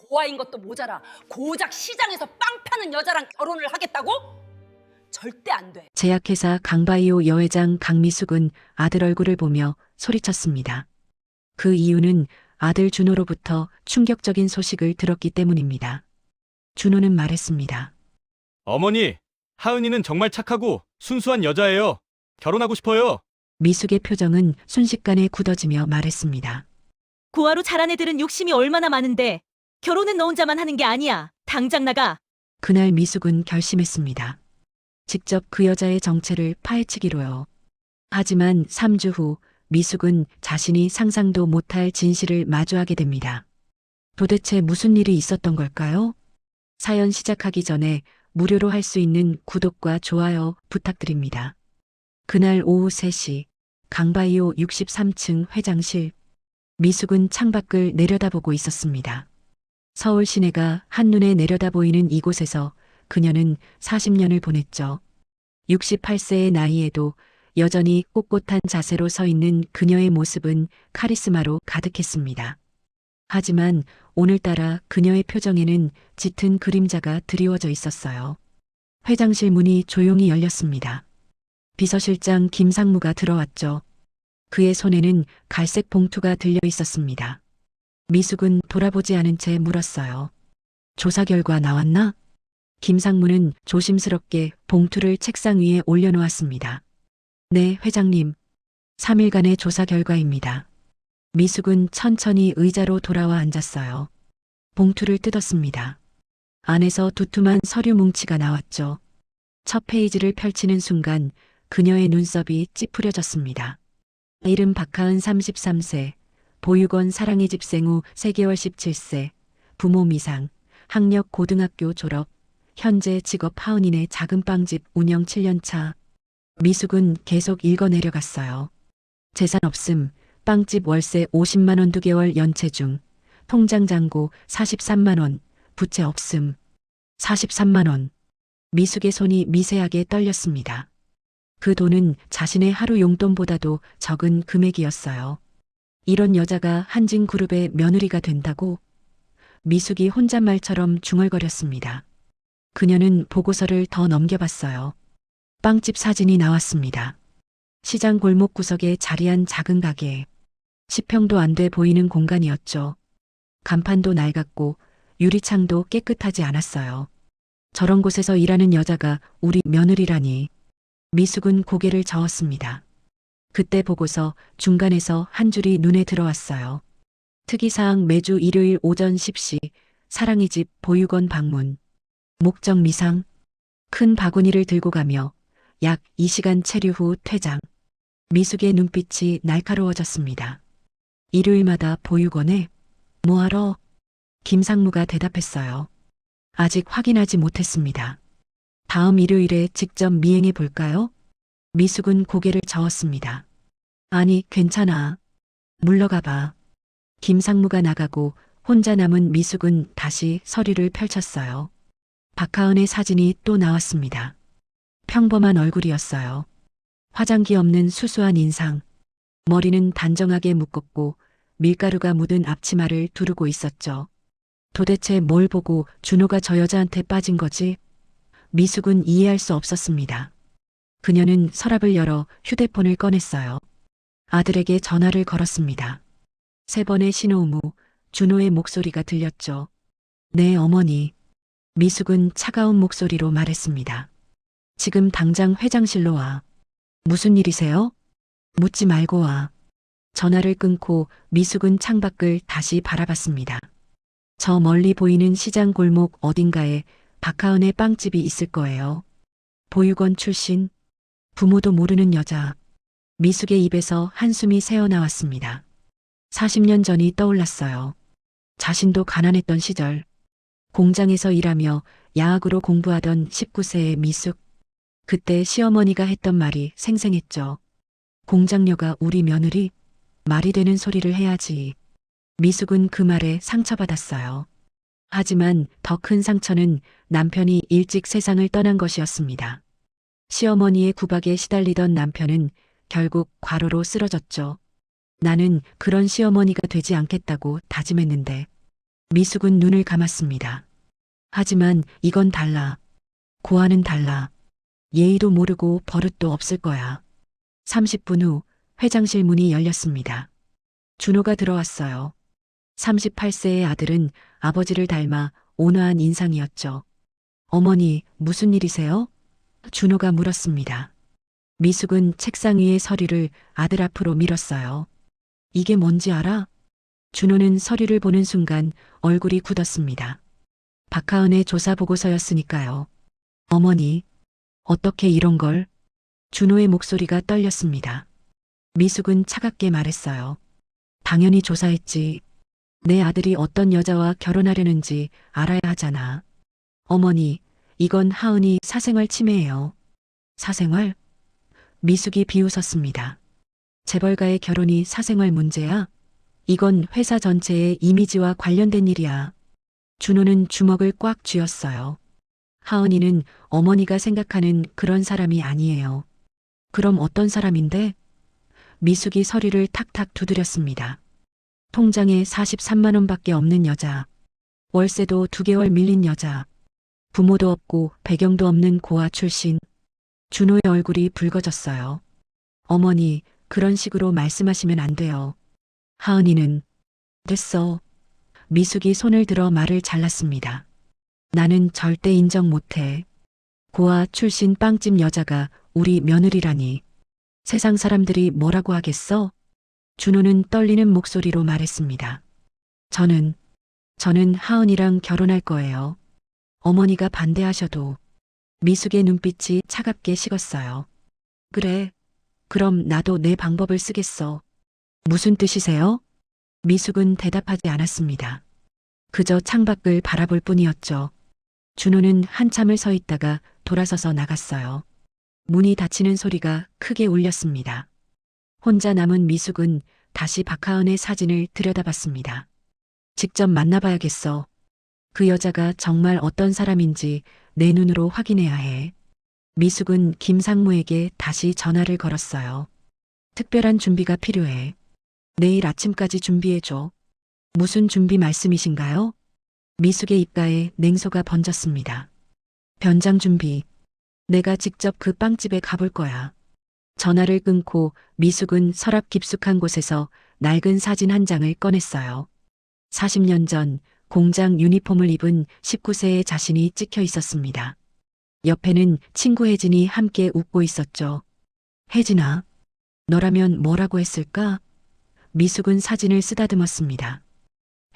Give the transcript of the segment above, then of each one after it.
고아인 것도 모자라 고작 시장에서 빵 파는 여자랑 결혼을 하겠다고? 절대 안 돼. 제약회사 강바이오 여회장 강미숙은 아들 얼굴을 보며 소리쳤습니다. 그 이유는 아들 준호로부터 충격적인 소식을 들었기 때문입니다. 준호는 말했습니다. 어머니, 하은이는 정말 착하고 순수한 여자예요. 결혼하고 싶어요. 미숙의 표정은 순식간에 굳어지며 말했습니다. 고아로 자란 애들은 욕심이 얼마나 많은데 결혼은 너 혼자만 하는 게 아니야. 당장 나가. 그날 미숙은 결심했습니다. 직접 그 여자의 정체를 파헤치기로요. 하지만 3주 후 미숙은 자신이 상상도 못할 진실을 마주하게 됩니다. 도대체 무슨 일이 있었던 걸까요? 사연 시작하기 전에 무료로 할 수 있는 구독과 좋아요 부탁드립니다. 그날 오후 3시 강바이오 63층 회장실. 미숙은 창밖을 내려다보고 있었습니다. 서울 시내가 한눈에 내려다 보이는 이곳에서 그녀는 40년을 보냈죠. 68세의 나이에도 여전히 꼿꼿한 자세로 서 있는 그녀의 모습은 카리스마로 가득했습니다. 하지만 오늘따라 그녀의 표정에는 짙은 그림자가 드리워져 있었어요. 회장실 문이 조용히 열렸습니다. 비서실장 김상무가 들어왔죠. 그의 손에는 갈색 봉투가 들려 있었습니다. 미숙은 돌아보지 않은 채 물었어요. 조사 결과 나왔나? 김상무는 조심스럽게 봉투를 책상 위에 올려놓았습니다. 네, 회장님. 3일간의 조사 결과입니다. 미숙은 천천히 의자로 돌아와 앉았어요. 봉투를 뜯었습니다. 안에서 두툼한 서류 뭉치가 나왔죠. 첫 페이지를 펼치는 순간 그녀의 눈썹이 찌푸려졌습니다. 이름 박하은 33세, 보육원 사랑의 집 생후 3개월 17세, 부모 미상, 학력 고등학교 졸업, 현재 직업 하은이네 작은 빵집 운영 7년차. 미숙은 계속 읽어 내려갔어요. 재산 없음, 빵집 월세 50만 원 2개월 연체 중, 통장 잔고 43만 원, 부채 없음. 43만 원. 미숙의 손이 미세하게 떨렸습니다. 그 돈은 자신의 하루 용돈보다도 적은 금액이었어요. 이런 여자가 한진그룹의 며느리가 된다고? 미숙이 혼잣말처럼 중얼거렸습니다. 그녀는 보고서를 더 넘겨봤어요. 빵집 사진이 나왔습니다. 시장 골목 구석에 자리한 작은 가게. 10평도 안 돼 보이는 공간이었죠. 간판도 낡았고 유리창도 깨끗하지 않았어요. 저런 곳에서 일하는 여자가 우리 며느리라니. 미숙은 고개를 저었습니다. 그때 보고서 중간에서 한 줄이 눈에 들어왔어요. 특이사항 매주 일요일 오전 10시 사랑의 집 보육원 방문. 목적 미상. 큰 바구니를 들고 가며 약 2시간 체류 후 퇴장. 미숙의 눈빛이 날카로워졌습니다. 일요일마다 보육원에? 뭐하러? 김상무가 대답했어요. 아직 확인하지 못했습니다. 다음 일요일에 직접 미행해 볼까요? 미숙은 고개를 저었습니다. 아니, 괜찮아. 물러가 봐. 김상무가 나가고 혼자 남은 미숙은 다시 서류를 펼쳤어요. 박하은의 사진이 또 나왔습니다. 평범한 얼굴이었어요. 화장기 없는 수수한 인상. 머리는 단정하게 묶었고 밀가루가 묻은 앞치마를 두르고 있었죠. 도대체 뭘 보고 준호가 저 여자한테 빠진 거지? 미숙은 이해할 수 없었습니다. 그녀는 서랍을 열어 휴대폰을 꺼냈어요. 아들에게 전화를 걸었습니다. 3번의 신호음 후 준호의 목소리가 들렸죠. 네, 어머니. 미숙은 차가운 목소리로 말했습니다. 지금 당장 회장실로 와. 무슨 일이세요? 묻지 말고 와. 전화를 끊고 미숙은 창밖을 다시 바라봤습니다. 저 멀리 보이는 시장 골목 어딘가에 박하은의 빵집이 있을 거예요. 보육원 출신, 부모도 모르는 여자. 미숙의 입에서 한숨이 새어나왔습니다. 40년 전이 떠올랐어요. 자신도 가난했던 시절. 공장에서 일하며 야학으로 공부하던 19세의 미숙. 그때 시어머니가 했던 말이 생생했죠. 공장녀가 우리 며느리? 말이 되는 소리를 해야지. 미숙은 그 말에 상처받았어요. 하지만 더 큰 상처는 남편이 일찍 세상을 떠난 것이었습니다. 시어머니의 구박에 시달리던 남편은 결국 과로로 쓰러졌죠. 나는 그런 시어머니가 되지 않겠다고 다짐했는데 미숙은 눈을 감았습니다. 하지만 이건 달라. 고아는 달라. 예의도 모르고 버릇도 없을 거야. 30분 후 회장실 문이 열렸습니다. 준호가 들어왔어요. 38세의 아들은 아버지를 닮아 온화한 인상이었죠. 어머니, 무슨 일이세요? 준호가 물었습니다. 미숙은 책상 위의 서류를 아들 앞으로 밀었어요. 이게 뭔지 알아? 준호는 서류를 보는 순간 얼굴이 굳었습니다. 박하은의 조사 보고서였으니까요. 어머니, 어떻게 이런 걸? 준호의 목소리가 떨렸습니다. 미숙은 차갑게 말했어요. 당연히 조사했지. 내 아들이 어떤 여자와 결혼하려는지 알아야 하잖아. 어머니, 이건 하은이 사생활 침해예요. 사생활? 미숙이 비웃었습니다. 재벌가의 결혼이 사생활 문제야? 이건 회사 전체의 이미지와 관련된 일이야. 준호는 주먹을 꽉 쥐었어요. 하은이는 어머니가 생각하는 그런 사람이 아니에요. 그럼 어떤 사람인데? 미숙이 서류를 탁탁 두드렸습니다. 통장에 43만 원밖에 없는 여자. 월세도 2개월 밀린 여자. 부모도 없고 배경도 없는 고아 출신. 준호의 얼굴이 붉어졌어요. 어머니, 그런 식으로 말씀하시면 안 돼요. 하은이는 됐어. 미숙이 손을 들어 말을 잘랐습니다. 나는 절대 인정 못해. 고아 출신 빵집 여자가 우리 며느리라니. 세상 사람들이 뭐라고 하겠어? 준호는 떨리는 목소리로 말했습니다. 저는 하은이랑 결혼할 거예요. 어머니가 반대하셔도. 미숙의 눈빛이 차갑게 식었어요. 그래. 그럼 나도 내 방법을 쓰겠어. 무슨 뜻이세요? 미숙은 대답하지 않았습니다. 그저 창밖을 바라볼 뿐이었죠. 준호는 한참을 서 있다가 돌아서서 나갔어요. 문이 닫히는 소리가 크게 울렸습니다. 혼자 남은 미숙은 다시 박하은의 사진을 들여다봤습니다. 직접 만나봐야겠어. 그 여자가 정말 어떤 사람인지 내 눈으로 확인해야 해. 미숙은 김상무에게 다시 전화를 걸었어요. 특별한 준비가 필요해. 내일 아침까지 준비해줘. 무슨 준비 말씀이신가요? 미숙의 입가에 냉소가 번졌습니다. 변장 준비. 내가 직접 그 빵집에 가볼 거야. 전화를 끊고 미숙은 서랍 깊숙한 곳에서 낡은 사진 한 장을 꺼냈어요. 40년 전 공장 유니폼을 입은 19세의 자신이 찍혀 있었습니다. 옆에는 친구 혜진이 함께 웃고 있었죠. 혜진아, 너라면 뭐라고 했을까? 미숙은 사진을 쓰다듬었습니다.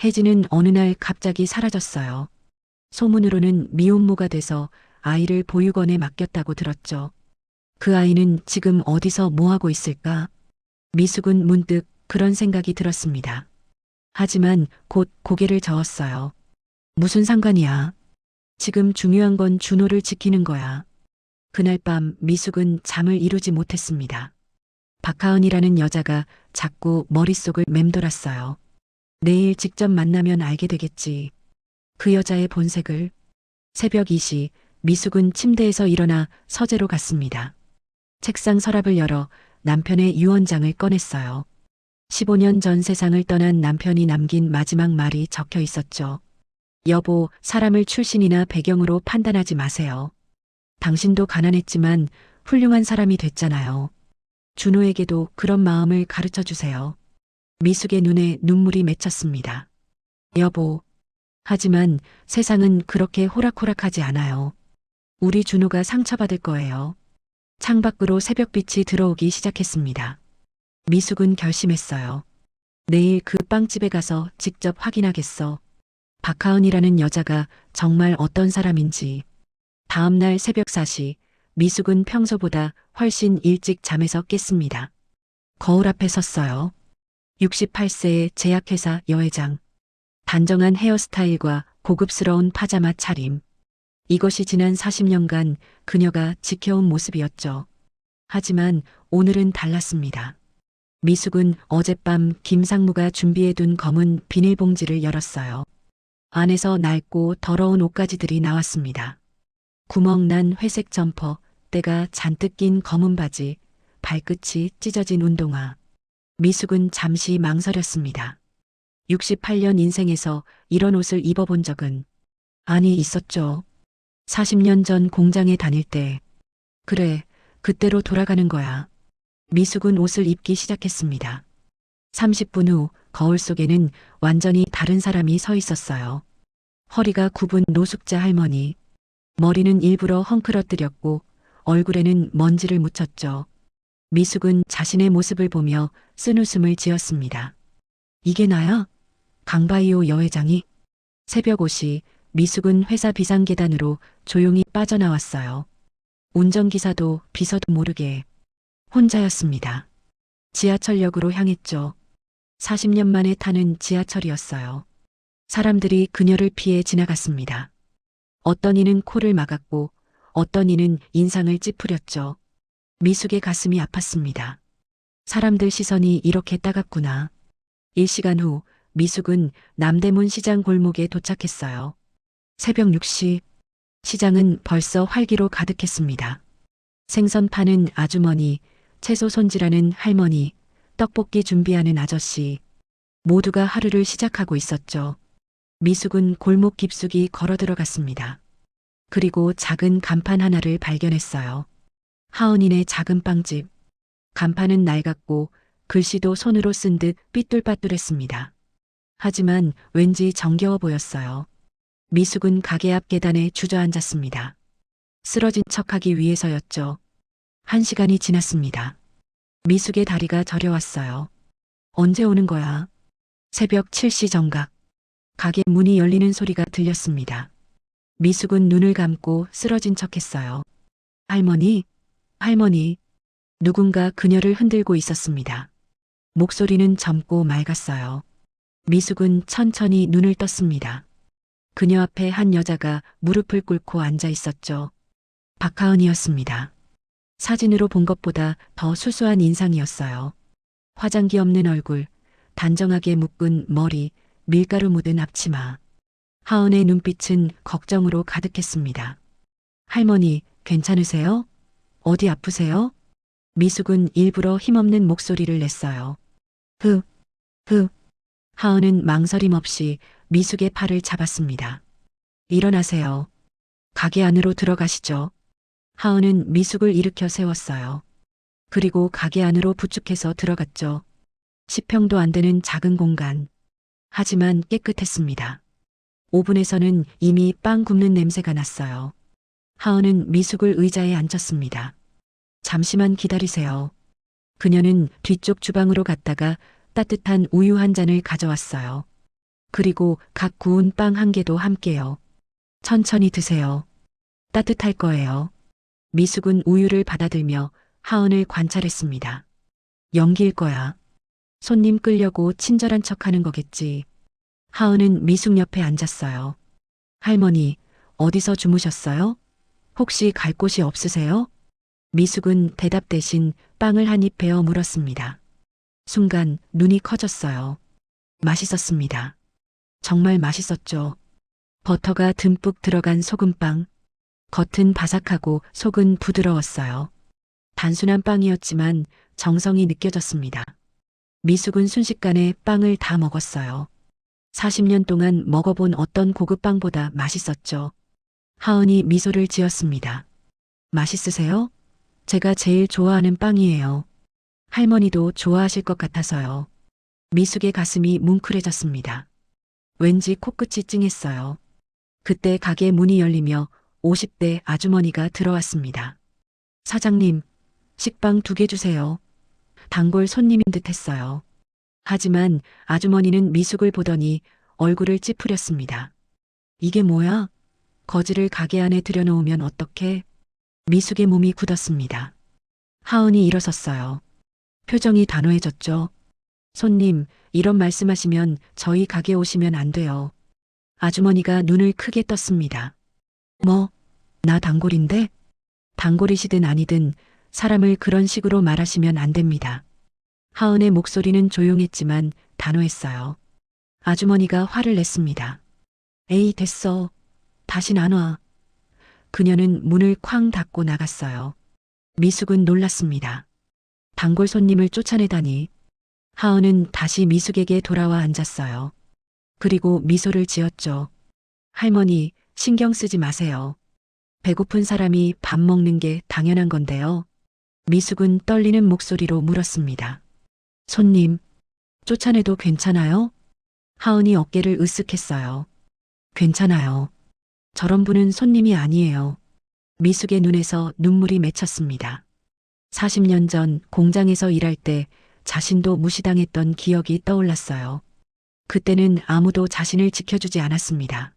혜진은 어느 날 갑자기 사라졌어요. 소문으로는 미혼모가 돼서 아이를 보육원에 맡겼다고 들었죠. 그 아이는 지금 어디서 뭐하고 있을까? 미숙은 문득 그런 생각이 들었습니다. 하지만 곧 고개를 저었어요. 무슨 상관이야. 지금 중요한 건 준호를 지키는 거야. 그날 밤 미숙은 잠을 이루지 못했습니다. 박하은이라는 여자가 자꾸 머릿속을 맴돌았어요. 내일 직접 만나면 알게 되겠지. 그 여자의 본색을. 새벽 2시 미숙은 침대에서 일어나 서재로 갔습니다. 책상 서랍을 열어 남편의 유언장을 꺼냈어요. 15년 전 세상을 떠난 남편이 남긴 마지막 말이 적혀 있었죠. 여보, 사람을 출신이나 배경으로 판단하지 마세요. 당신도 가난했지만 훌륭한 사람이 됐잖아요. 준호에게도 그런 마음을 가르쳐 주세요. 미숙의 눈에 눈물이 맺혔습니다. 여보. 하지만 세상은 그렇게 호락호락하지 않아요. 우리 준호가 상처받을 거예요. 창밖으로 새벽빛이 들어오기 시작했습니다. 미숙은 결심했어요. 내일 그 빵집에 가서 직접 확인하겠어. 박하은이라는 여자가 정말 어떤 사람인지. 다음 날 새벽 4시, 미숙은 평소보다 훨씬 일찍 잠에서 깼습니다. 거울 앞에 섰어요. 68세의 제약회사 여회장. 단정한 헤어스타일과 고급스러운 파자마 차림. 이것이 지난 40년간 그녀가 지켜온 모습이었죠. 하지만 오늘은 달랐습니다. 미숙은 어젯밤 김상무가 준비해둔 검은 비닐봉지를 열었어요. 안에서 낡고 더러운 옷가지들이 나왔습니다. 구멍난 회색 점퍼, 때가 잔뜩 낀 검은 바지, 발끝이 찢어진 운동화. 미숙은 잠시 망설였습니다. 68년 인생에서 이런 옷을 입어본 적은 아니 있었죠. 40년 전 공장에 다닐 때. 그래, 그때로 돌아가는 거야. 미숙은 옷을 입기 시작했습니다. 30분 후 거울 속에는 완전히 다른 사람이 서 있었어요. 허리가 굽은 노숙자 할머니. 머리는 일부러 헝클어뜨렸고 얼굴에는 먼지를 묻혔죠. 미숙은 자신의 모습을 보며 쓴웃음을 지었습니다. 이게 나야? 강바이오 여회장이? 새벽 5시 미숙은 회사 비상계단으로 조용히 빠져나왔어요. 운전기사도 비서도 모르게 혼자였습니다. 지하철역으로 향했죠. 40년 만에 타는 지하철이었어요. 사람들이 그녀를 피해 지나갔습니다. 어떤 이는 코를 막았고 어떤 이는 인상을 찌푸렸죠. 미숙의 가슴이 아팠습니다. 사람들 시선이 이렇게 따갑구나. 1시간 후 미숙은 남대문 시장 골목에 도착했어요. 새벽 6시 시장은 벌써 활기로 가득했습니다. 생선 파는 아주머니, 채소 손질하는 할머니, 떡볶이 준비하는 아저씨 모두가 하루를 시작하고 있었죠. 미숙은 골목 깊숙이 걸어 들어갔습니다. 그리고 작은 간판 하나를 발견했어요. 하은인의 작은 빵집. 간판은 낡았고 글씨도 손으로 쓴 듯 삐뚤빠뚤했습니다. 하지만 왠지 정겨워 보였어요. 미숙은 가게 앞 계단에 주저앉았습니다. 쓰러진 척하기 위해서였죠. 1시간이 지났습니다. 미숙의 다리가 저려왔어요. 언제 오는 거야? 새벽 7시 정각. 가게 문이 열리는 소리가 들렸습니다. 미숙은 눈을 감고 쓰러진 척했어요. 할머니, 할머니. 누군가 그녀를 흔들고 있었습니다. 목소리는 젊고 맑았어요. 미숙은 천천히 눈을 떴습니다. 그녀 앞에 한 여자가 무릎을 꿇고 앉아 있었죠. 박하은이었습니다. 사진으로 본 것보다 더 수수한 인상이었어요. 화장기 없는 얼굴, 단정하게 묶은 머리, 밀가루 묻은 앞치마. 하은의 눈빛은 걱정으로 가득했습니다. 할머니, 괜찮으세요? 어디 아프세요? 미숙은 일부러 힘없는 목소리를 냈어요. 흐. 하은은 망설임 없이 미숙의 팔을 잡았습니다. 일어나세요. 가게 안으로 들어가시죠. 하은은 미숙을 일으켜 세웠어요. 그리고 가게 안으로 부축해서 들어갔죠. 10평도 안 되는 작은 공간. 하지만 깨끗했습니다. 오븐에서는 이미 빵 굽는 냄새가 났어요. 하은은 미숙을 의자에 앉혔습니다. 잠시만 기다리세요. 그녀는 뒤쪽 주방으로 갔다가 따뜻한 우유 한 잔을 가져왔어요. 그리고 각 구운 빵 한 개도 함께요. 천천히 드세요. 따뜻할 거예요. 미숙은 우유를 받아들며 하은을 관찰했습니다. 연기일 거야. 손님 끌려고 친절한 척하는 거겠지. 하은은 미숙 옆에 앉았어요. 할머니, 어디서 주무셨어요? 혹시 갈 곳이 없으세요? 미숙은 대답 대신 빵을 한 입 베어 물었습니다. 순간 눈이 커졌어요. 맛있었습니다. 정말 맛있었죠. 버터가 듬뿍 들어간 소금빵. 겉은 바삭하고 속은 부드러웠어요. 단순한 빵이었지만 정성이 느껴졌습니다. 미숙은 순식간에 빵을 다 먹었어요. 40년 동안 먹어본 어떤 고급 빵보다 맛있었죠. 하은이 미소를 지었습니다. 맛있으세요? 제가 제일 좋아하는 빵이에요. 할머니도 좋아하실 것 같아서요. 미숙의 가슴이 뭉클해졌습니다. 왠지 코끝이 찡했어요. 그때 가게 문이 열리며 50대 아주머니가 들어왔습니다. 사장님, 식빵 2개 주세요. 단골 손님인 듯 했어요. 하지만 아주머니는 미숙을 보더니 얼굴을 찌푸렸습니다. 이게 뭐야? 거지를 가게 안에 들여놓으면 어떡해? 미숙의 몸이 굳었습니다. 하은이 일어섰어요. 표정이 단호해졌죠. 손님, 이런 말씀하시면 저희 가게 오시면 안 돼요. 아주머니가 눈을 크게 떴습니다. 뭐, 나 단골인데? 단골이시든 아니든 사람을 그런 식으로 말하시면 안 됩니다. 하은의 목소리는 조용했지만 단호했어요. 아주머니가 화를 냈습니다. 에이, 됐어. 다신 안 와. 그녀는 문을 쾅 닫고 나갔어요. 미숙은 놀랐습니다. 단골 손님을 쫓아내다니. 하은은 다시 미숙에게 돌아와 앉았어요. 그리고 미소를 지었죠. 할머니, 신경 쓰지 마세요. 배고픈 사람이 밥 먹는 게 당연한 건데요. 미숙은 떨리는 목소리로 물었습니다. 손님, 쫓아내도 괜찮아요? 하은이 어깨를 으쓱했어요. 괜찮아요. 저런 분은 손님이 아니에요. 미숙의 눈에서 눈물이 맺혔습니다. 40년 전 공장에서 일할 때 자신도 무시당했던 기억이 떠올랐어요. 그때는 아무도 자신을 지켜주지 않았습니다.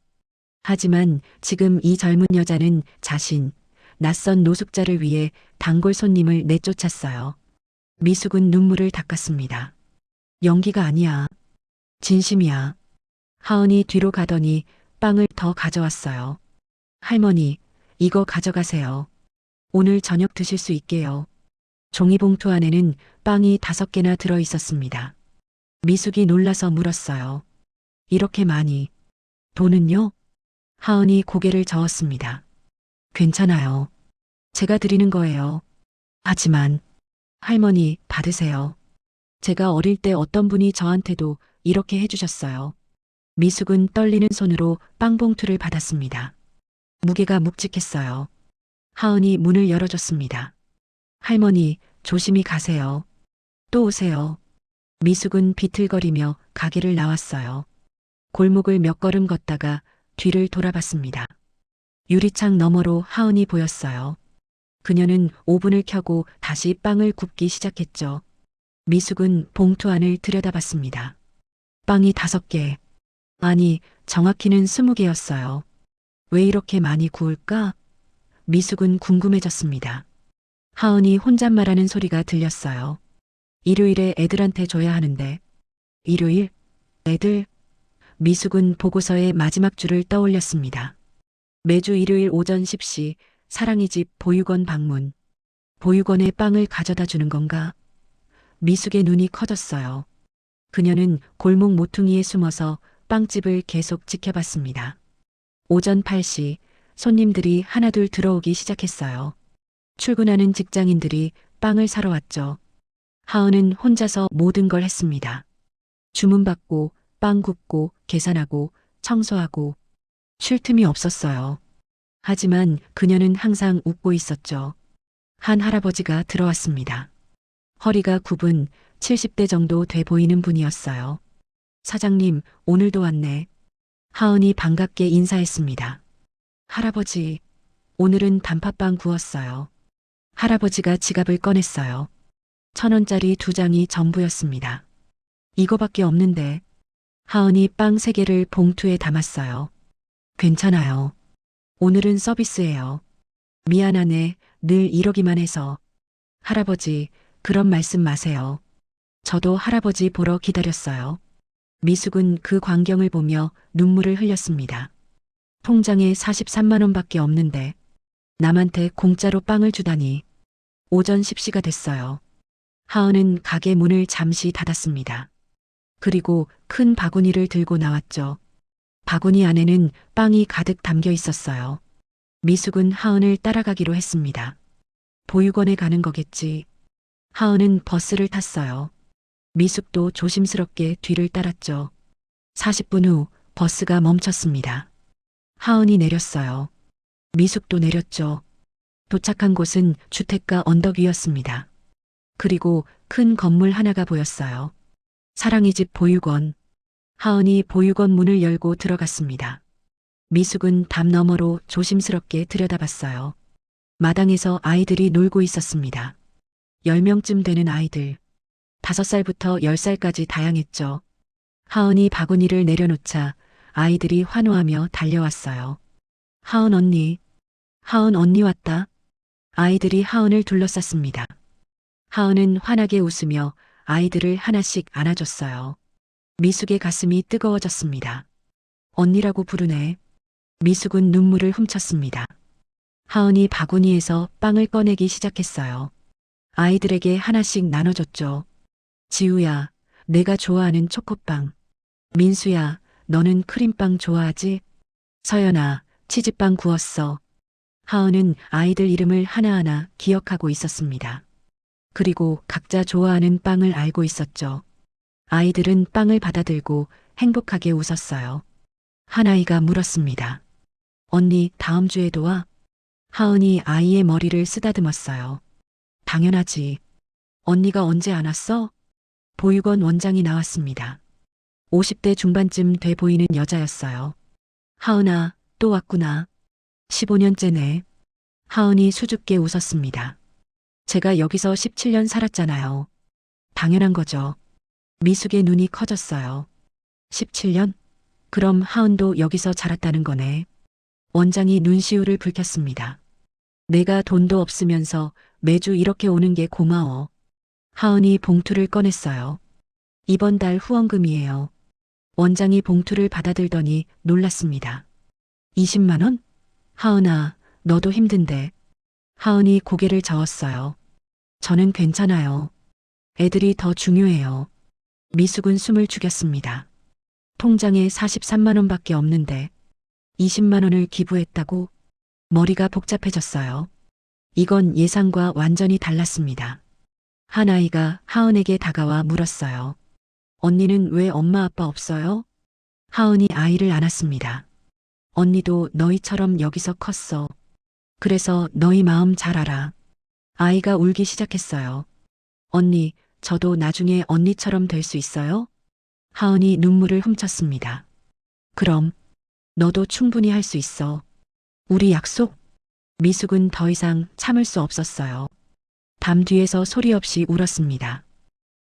하지만 지금 이 젊은 여자는 자신, 낯선 노숙자를 위해 단골 손님을 내쫓았어요. 미숙은 눈물을 닦았습니다. 연기가 아니야. 진심이야. 하은이 뒤로 가더니 빵을 더 가져왔어요. 할머니, 이거 가져가세요. 오늘 저녁 드실 수 있게요. 종이봉투 안에는 빵이 5개나 들어 있었습니다. 미숙이 놀라서 물었어요. 이렇게 많이. 돈은요? 하은이 고개를 저었습니다. 괜찮아요. 제가 드리는 거예요. 하지만, 할머니, 받으세요. 제가 어릴 때 어떤 분이 저한테도 이렇게 해주셨어요. 미숙은 떨리는 손으로 빵봉투를 받았습니다. 무게가 묵직했어요. 하은이 문을 열어줬습니다. 할머니, 조심히 가세요. 또 오세요. 미숙은 비틀거리며 가게를 나왔어요. 골목을 몇 걸음 걷다가 뒤를 돌아봤습니다. 유리창 너머로 하은이 보였어요. 그녀는 오븐을 켜고 다시 빵을 굽기 시작했죠. 미숙은 봉투 안을 들여다봤습니다. 빵이 5개. 아니, 정확히는 20개였어요. 왜 이렇게 많이 구울까? 미숙은 궁금해졌습니다. 하은이 혼잣말하는 소리가 들렸어요. 일요일에 애들한테 줘야 하는데. 일요일? 애들? 미숙은 보고서의 마지막 줄을 떠올렸습니다. 매주 일요일 오전 10시 사랑이 집 보육원 방문. 보육원에 빵을 가져다 주는 건가? 미숙의 눈이 커졌어요. 그녀는 골목 모퉁이에 숨어서 빵집을 계속 지켜봤습니다. 오전 8시 손님들이 하나둘 들어오기 시작했어요. 출근하는 직장인들이 빵을 사러 왔죠. 하은은 혼자서 모든 걸 했습니다. 주문받고 빵 굽고 계산하고 청소하고 쉴 틈이 없었어요. 하지만 그녀는 항상 웃고 있었죠. 한 할아버지가 들어왔습니다. 허리가 굽은 70대 정도 돼 보이는 분이었어요. 사장님, 오늘도 왔네. 하은이 반갑게 인사했습니다. 할아버지, 오늘은 단팥빵 구웠어요. 할아버지가 지갑을 꺼냈어요. 1,000원짜리 2장이 전부였습니다. 이거밖에 없는데. 하은이 빵 3개를 봉투에 담았어요. 괜찮아요. 오늘은 서비스예요. 미안하네, 늘 이러기만 해서. 할아버지, 그런 말씀 마세요. 저도 할아버지 보러 기다렸어요. 미숙은 그 광경을 보며 눈물을 흘렸습니다. 통장에 43만 원밖에 없는데 남한테 공짜로 빵을 주다니. 오전 10시가 됐어요. 하은은 가게 문을 잠시 닫았습니다. 그리고 큰 바구니를 들고 나왔죠. 바구니 안에는 빵이 가득 담겨 있었어요. 미숙은 하은을 따라가기로 했습니다. 보육원에 가는 거겠지. 하은은 버스를 탔어요. 미숙도 조심스럽게 뒤를 따랐죠. 40분 후 버스가 멈췄습니다. 하은이 내렸어요. 미숙도 내렸죠. 도착한 곳은 주택가 언덕 위였습니다. 그리고 큰 건물 하나가 보였어요. 사랑이 집 보육원. 하은이 보육원 문을 열고 들어갔습니다. 미숙은 담 너머로 조심스럽게 들여다봤어요. 마당에서 아이들이 놀고 있었습니다. 10명쯤 되는 아이들. 5살부터 10살까지 다양했죠. 하은이 바구니를 내려놓자 아이들이 환호하며 달려왔어요. 하은 언니. 하은 언니 왔다. 아이들이 하은을 둘러쌌습니다. 하은은 환하게 웃으며 아이들을 하나씩 안아줬어요. 미숙의 가슴이 뜨거워졌습니다. 언니라고 부르네. 미숙은 눈물을 훔쳤습니다. 하은이 바구니에서 빵을 꺼내기 시작했어요. 아이들에게 하나씩 나눠줬죠. 지우야, 내가 좋아하는 초코빵. 민수야, 너는 크림빵 좋아하지? 서연아, 치즈빵 구웠어. 하은은 아이들 이름을 하나하나 기억하고 있었습니다. 그리고 각자 좋아하는 빵을 알고 있었죠. 아이들은 빵을 받아들고 행복하게 웃었어요. 하나이가 물었습니다. 언니, 다음 주에도 와? 하은이 아이의 머리를 쓰다듬었어요. 당연하지. 언니가 언제 안 왔어? 보육원 원장이 나왔습니다. 50대 중반쯤 돼 보이는 여자였어요. 하은아, 또 왔구나. 15년째네. 하은이 수줍게 웃었습니다. 제가 여기서 17년 살았잖아요. 당연한 거죠. 미숙의 눈이 커졌어요. 17년? 그럼 하은도 여기서 자랐다는 거네. 원장이 눈시울을 붉혔습니다. 내가 돈도 없으면서 매주 이렇게 오는 게 고마워. 하은이 봉투를 꺼냈어요. 이번 달 후원금이에요. 원장이 봉투를 받아들더니 놀랐습니다. 20만 원? 하은아, 너도 힘든데. 하은이 고개를 저었어요. 저는 괜찮아요. 애들이 더 중요해요. 미숙은 숨을 죽였습니다. 통장에 43만 원밖에 없는데 20만 원을 기부했다고? 머리가 복잡해졌어요. 이건 예상과 완전히 달랐습니다. 한 아이가 하은에게 다가와 물었어요. 언니는 왜 엄마 아빠 없어요? 하은이 아이를 안았습니다. 언니도 너희처럼 여기서 컸어. 그래서 너희 마음 잘 알아. 아이가 울기 시작했어요. 언니, 저도 나중에 언니처럼 될 수 있어요? 하은이 눈물을 훔쳤습니다. 그럼, 너도 충분히 할 수 있어. 우리 약속? 미숙은 더 이상 참을 수 없었어요. 담 뒤에서 소리 없이 울었습니다.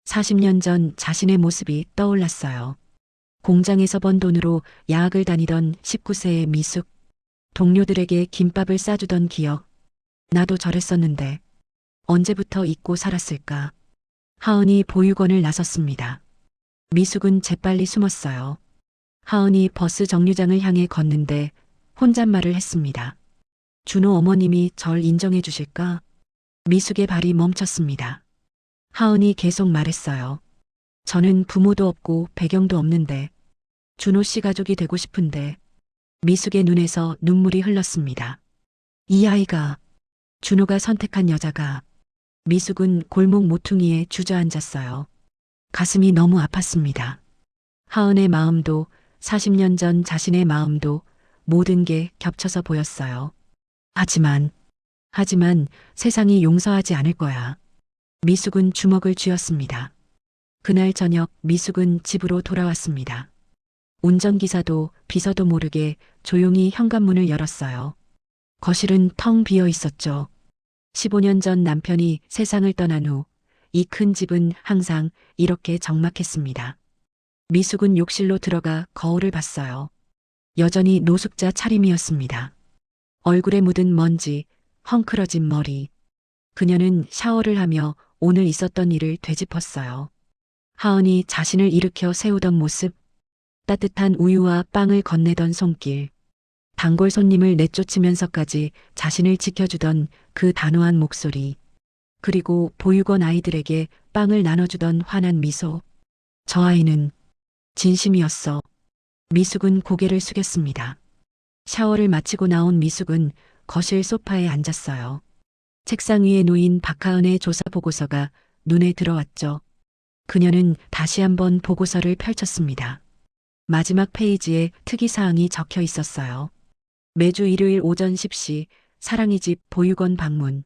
40년 전 자신의 모습이 떠올랐어요. 공장에서 번 돈으로 야학을 다니던 19세의 미숙. 동료들에게 김밥을 싸주던 기억. 나도 저랬었는데 언제부터 잊고 살았을까. 하은이 보육원을 나섰습니다. 미숙은 재빨리 숨었어요. 하은이 버스 정류장을 향해 걷는데 혼잣말을 했습니다. 준호 어머님이 절 인정해 주실까? 미숙의 발이 멈췄습니다. 하은이 계속 말했어요. 저는 부모도 없고 배경도 없는데 준호 씨 가족이 되고 싶은데. 미숙의 눈에서 눈물이 흘렀습니다. 이 아이가, 준호가 선택한 여자가. 미숙은 골목 모퉁이에 주저앉았어요. 가슴이 너무 아팠습니다. 하은의 마음도 40년 전 자신의 마음도 모든 게 겹쳐서 보였어요. 하지만 세상이 용서하지 않을 거야. 미숙은 주먹을 쥐었습니다. 그날 저녁 미숙은 집으로 돌아왔습니다. 운전기사도 비서도 모르게 조용히 현관문을 열었어요. 거실은 텅 비어 있었죠. 15년 전 남편이 세상을 떠난 후 이 큰 집은 항상 이렇게 적막했습니다. 미숙은 욕실로 들어가 거울을 봤어요. 여전히 노숙자 차림이었습니다. 얼굴에 묻은 먼지, 헝클어진 머리. 그녀는 샤워를 하며 오늘 있었던 일을 되짚었어요. 하은이 자신을 일으켜 세우던 모습, 따뜻한 우유와 빵을 건네던 손길, 단골 손님을 내쫓으면서까지 자신을 지켜주던 그 단호한 목소리, 그리고 보육원 아이들에게 빵을 나눠주던 환한 미소. 저 아이는 진심이었어. 미숙은 고개를 숙였습니다. 샤워를 마치고 나온 미숙은 거실 소파에 앉았어요. 책상 위에 놓인 박하은의 조사 보고서가 눈에 들어왔죠. 그녀는 다시 한번 보고서를 펼쳤습니다. 마지막 페이지에 특이사항이 적혀 있었어요. 매주 일요일 오전 10시 사랑이 집 보육원 방문.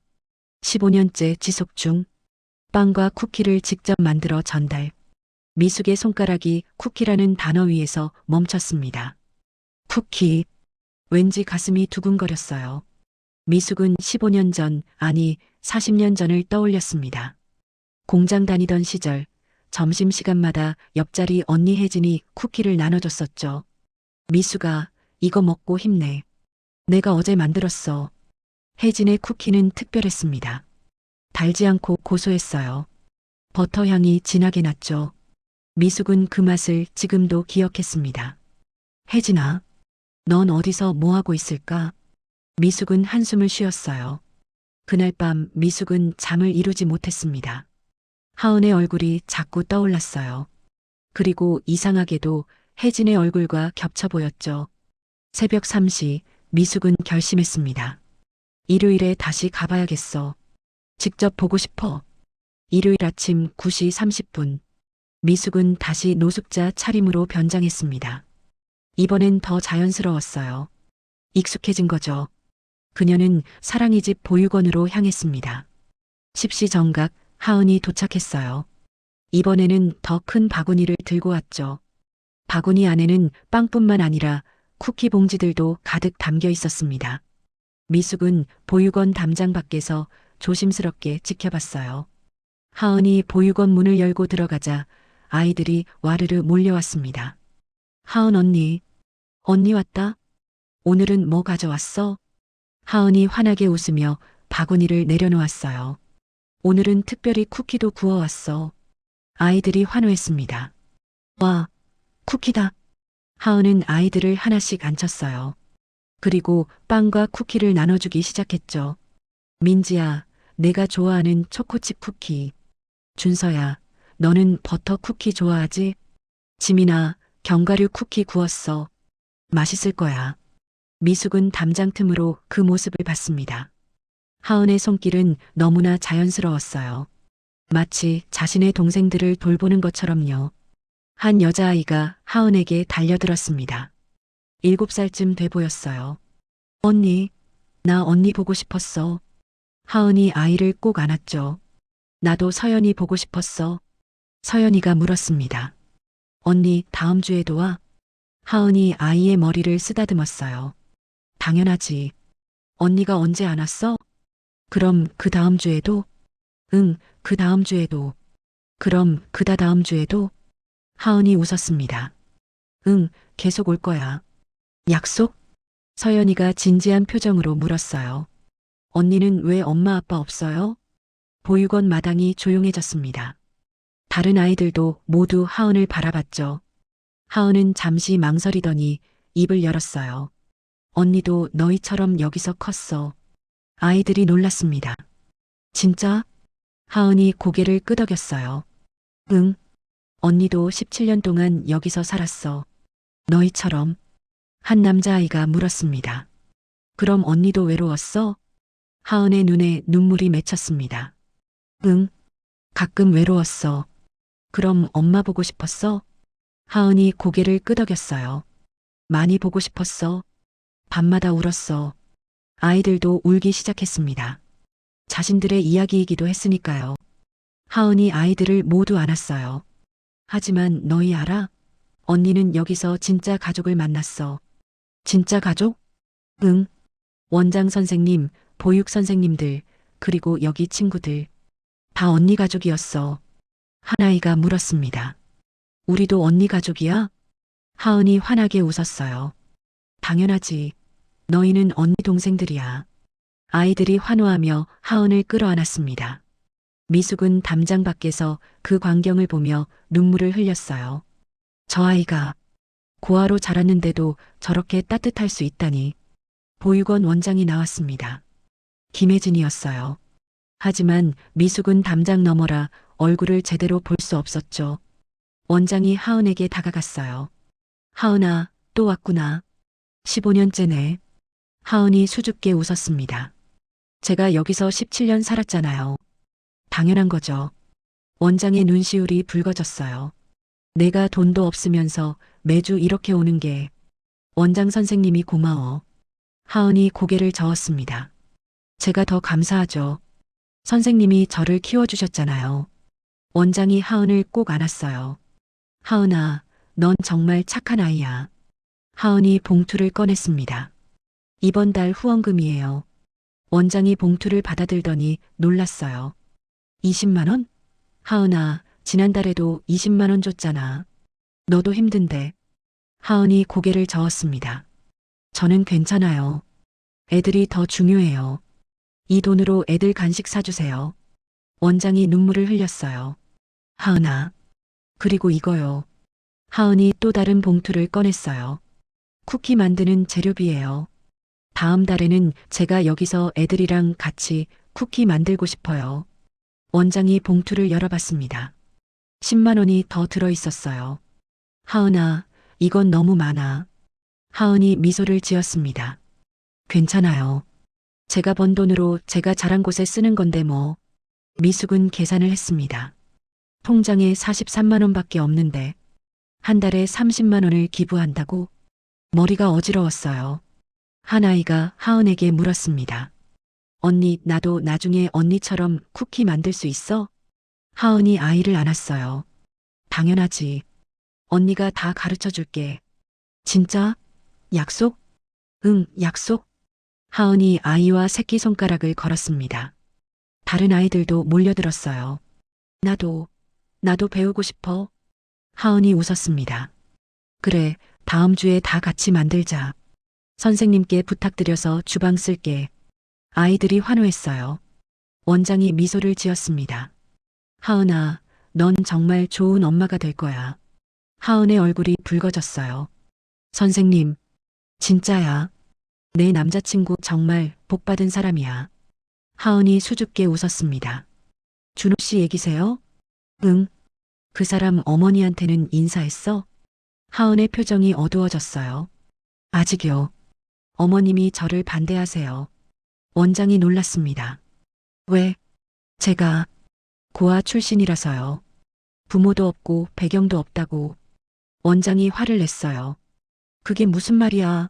15년째 지속 중. 빵과 쿠키를 직접 만들어 전달. 미숙의 손가락이 쿠키라는 단어 위에서 멈췄습니다. 쿠키. 왠지 가슴이 두근거렸어요. 미숙은 15년 전, 아니 40년 전을 떠올렸습니다. 공장 다니던 시절 점심시간마다 옆자리 언니 혜진이 쿠키를 나눠줬었죠. 미숙아, 이거 먹고 힘내. 내가 어제 만들었어. 혜진의 쿠키는 특별했습니다. 달지 않고 고소했어요. 버터 향이 진하게 났죠. 미숙은 그 맛을 지금도 기억했습니다. 혜진아, 넌 어디서 뭐 하고 있을까? 미숙은 한숨을 쉬었어요. 그날 밤 미숙은 잠을 이루지 못했습니다. 하은의 얼굴이 자꾸 떠올랐어요. 그리고 이상하게도 혜진의 얼굴과 겹쳐 보였죠. 새벽 3시 미숙은 결심했습니다. 일요일에 다시 가봐야겠어. 직접 보고 싶어. 일요일 아침 9시 30분. 미숙은 다시 노숙자 차림으로 변장했습니다. 이번엔 더 자연스러웠어요. 익숙해진 거죠. 그녀는 사랑이 집 보육원으로 향했습니다. 십시 정각 하은이 도착했어요. 이번에는 더 큰 바구니를 들고 왔죠. 바구니 안에는 빵뿐만 아니라 쿠키 봉지들도 가득 담겨 있었습니다. 미숙은 보육원 담장 밖에서 조심스럽게 지켜봤어요. 하은이 보육원 문을 열고 들어가자 아이들이 와르르 몰려왔습니다. 하은 언니, 언니 왔다? 오늘은 뭐 가져왔어? 하은이 환하게 웃으며 바구니를 내려놓았어요. 오늘은 특별히 쿠키도 구워왔어. 아이들이 환호했습니다. 와, 쿠키다. 하은은 아이들을 하나씩 앉혔어요. 그리고 빵과 쿠키를 나눠주기 시작했죠. 민지야, 내가 좋아하는 초코칩 쿠키. 준서야, 너는 버터 쿠키 좋아하지? 지민아, 견과류 쿠키 구웠어. 맛있을 거야. 미숙은 담장 틈으로 그 모습을 봤습니다. 하은의 손길은 너무나 자연스러웠어요. 마치 자신의 동생들을 돌보는 것처럼요. 한 여자아이가 하은에게 달려들었습니다. 7살쯤 돼 보였어요. 언니, 나 언니 보고 싶었어. 하은이 아이를 꼭 안았죠. 나도 서연이 보고 싶었어. 서연이가 물었습니다. 언니, 다음 주에도 와? 하은이 아이의 머리를 쓰다듬었어요. 당연하지. 언니가 언제 안았어? 그럼 그 다음 주에도? 응, 그 다음 주에도. 그럼 그다 다음 주에도? 하은이 웃었습니다. 응, 계속 올 거야. 약속? 서연이가 진지한 표정으로 물었어요. 언니는 왜 엄마 아빠 없어요? 보육원 마당이 조용해졌습니다. 다른 아이들도 모두 하은을 바라봤죠. 하은은 잠시 망설이더니 입을 열었어요. 언니도 너희처럼 여기서 컸어. 아이들이 놀랐습니다. 진짜? 하은이 고개를 끄덕였어요. 응. 언니도 17년 동안 여기서 살았어. 너희처럼. 한 남자아이가 물었습니다. 그럼 언니도 외로웠어? 하은의 눈에 눈물이 맺혔습니다. 응. 가끔 외로웠어. 그럼 엄마 보고 싶었어? 하은이 고개를 끄덕였어요. 많이 보고 싶었어. 밤마다 울었어. 아이들도 울기 시작했습니다. 자신들의 이야기이기도 했으니까요. 하은이 아이들을 모두 안았어요. 하지만 너희 알아? 언니는 여기서 진짜 가족을 만났어. 진짜 가족? 응. 원장 선생님, 보육 선생님들, 그리고 여기 친구들. 다 언니 가족이었어. 한 아이가 물었습니다. 우리도 언니 가족이야? 하은이 환하게 웃었어요. 당연하지. 너희는 언니 동생들이야. 아이들이 환호하며 하은을 끌어안았습니다. 미숙은 담장 밖에서 그 광경을 보며 눈물을 흘렸어요. 저 아이가 고아로 자랐는데도 저렇게 따뜻할 수 있다니. 보육원 원장이 나왔습니다. 김혜진이었어요. 하지만 미숙은 담장 너머라 얼굴을 제대로 볼 수 없었죠. 원장이 하은에게 다가갔어요. 하은아, 또 왔구나. 15년째네. 하은이 수줍게 웃었습니다. 제가 여기서 17년 살았잖아요. 당연한 거죠. 원장의 눈시울이 붉어졌어요. 내가 돈도 없으면서 매주 이렇게 오는 게 원장 선생님이 고마워. 하은이 고개를 저었습니다. 제가 더 감사하죠. 선생님이 저를 키워주셨잖아요. 원장이 하은을 꼭 안았어요. 하은아, 넌 정말 착한 아이야. 하은이 봉투를 꺼냈습니다. 이번 달 후원금이에요. 원장이 봉투를 받아들더니 놀랐어요. 20만 원? 하은아, 지난달에도 20만 원 줬잖아. 너도 힘든데. 하은이 고개를 저었습니다. 저는 괜찮아요. 애들이 더 중요해요. 이 돈으로 애들 간식 사주세요. 원장이 눈물을 흘렸어요. 하은아. 그리고 이거요. 하은이 또 다른 봉투를 꺼냈어요. 쿠키 만드는 재료비예요. 다음 달에는 제가 여기서 애들이랑 같이 쿠키 만들고 싶어요. 원장이 봉투를 열어봤습니다. 10만 원이 더 들어있었어요. 하은아, 이건 너무 많아. 하은이 미소를 지었습니다. 괜찮아요. 제가 번 돈으로 제가 자란 곳에 쓰는 건데 뭐. 미숙은 계산을 했습니다. 통장에 43만 원밖에 없는데 한 달에 30만 원을 기부한다고? 머리가 어지러웠어요. 한 아이가 하은에게 물었습니다. 언니, 나도 나중에 언니처럼 쿠키 만들 수 있어? 하은이 아이를 안았어요. 당연하지. 언니가 다 가르쳐 줄게. 진짜? 약속? 응, 약속. 하은이 아이와 새끼손가락을 걸었습니다. 다른 아이들도 몰려들었어요. 나도 배우고 싶어. 하은이 웃었습니다. 그래, 다음 주에 다 같이 만들자. 선생님께 부탁드려서 주방 쓸게. 아이들이 환호했어요. 원장이 미소를 지었습니다. 하은아, 넌 정말 좋은 엄마가 될 거야. 하은의 얼굴이 붉어졌어요. 선생님, 진짜야. 내 남자친구 정말 복받은 사람이야. 하은이 수줍게 웃었습니다. 준호 씨 얘기세요? 응. 그 사람 어머니한테는 인사했어? 하은의 표정이 어두워졌어요. 아직요. 어머님이 저를 반대하세요. 원장이 놀랐습니다. 왜? 제가 고아 출신이라서요. 부모도 없고 배경도 없다고. 원장이 화를 냈어요. 그게 무슨 말이야.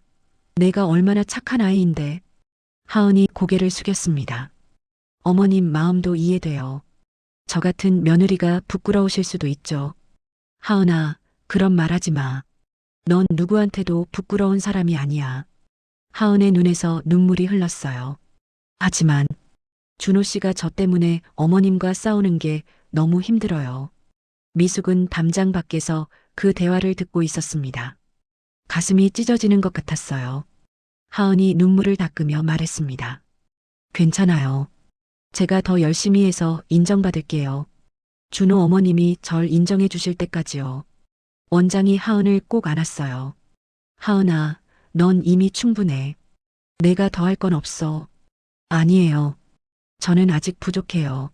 내가 얼마나 착한 아이인데. 하은이 고개를 숙였습니다. 어머님 마음도 이해돼요. 저 같은 며느리가 부끄러우실 수도 있죠. 하은아, 그런 말 하지 마. 넌 누구한테도 부끄러운 사람이 아니야. 하은의 눈에서 눈물이 흘렀어요. 하지만 준호 씨가 저 때문에 어머님과 싸우는 게 너무 힘들어요. 미숙은 담장 밖에서 그 대화를 듣고 있었습니다. 가슴이 찢어지는 것 같았어요. 하은이 눈물을 닦으며 말했습니다. 괜찮아요. 제가 더 열심히 해서 인정받을게요. 준호 어머님이 절 인정해 주실 때까지요. 원장이 하은을 꼭 안았어요. 하은아, 넌 이미 충분해. 내가 더 할 건 없어. 아니에요. 저는 아직 부족해요.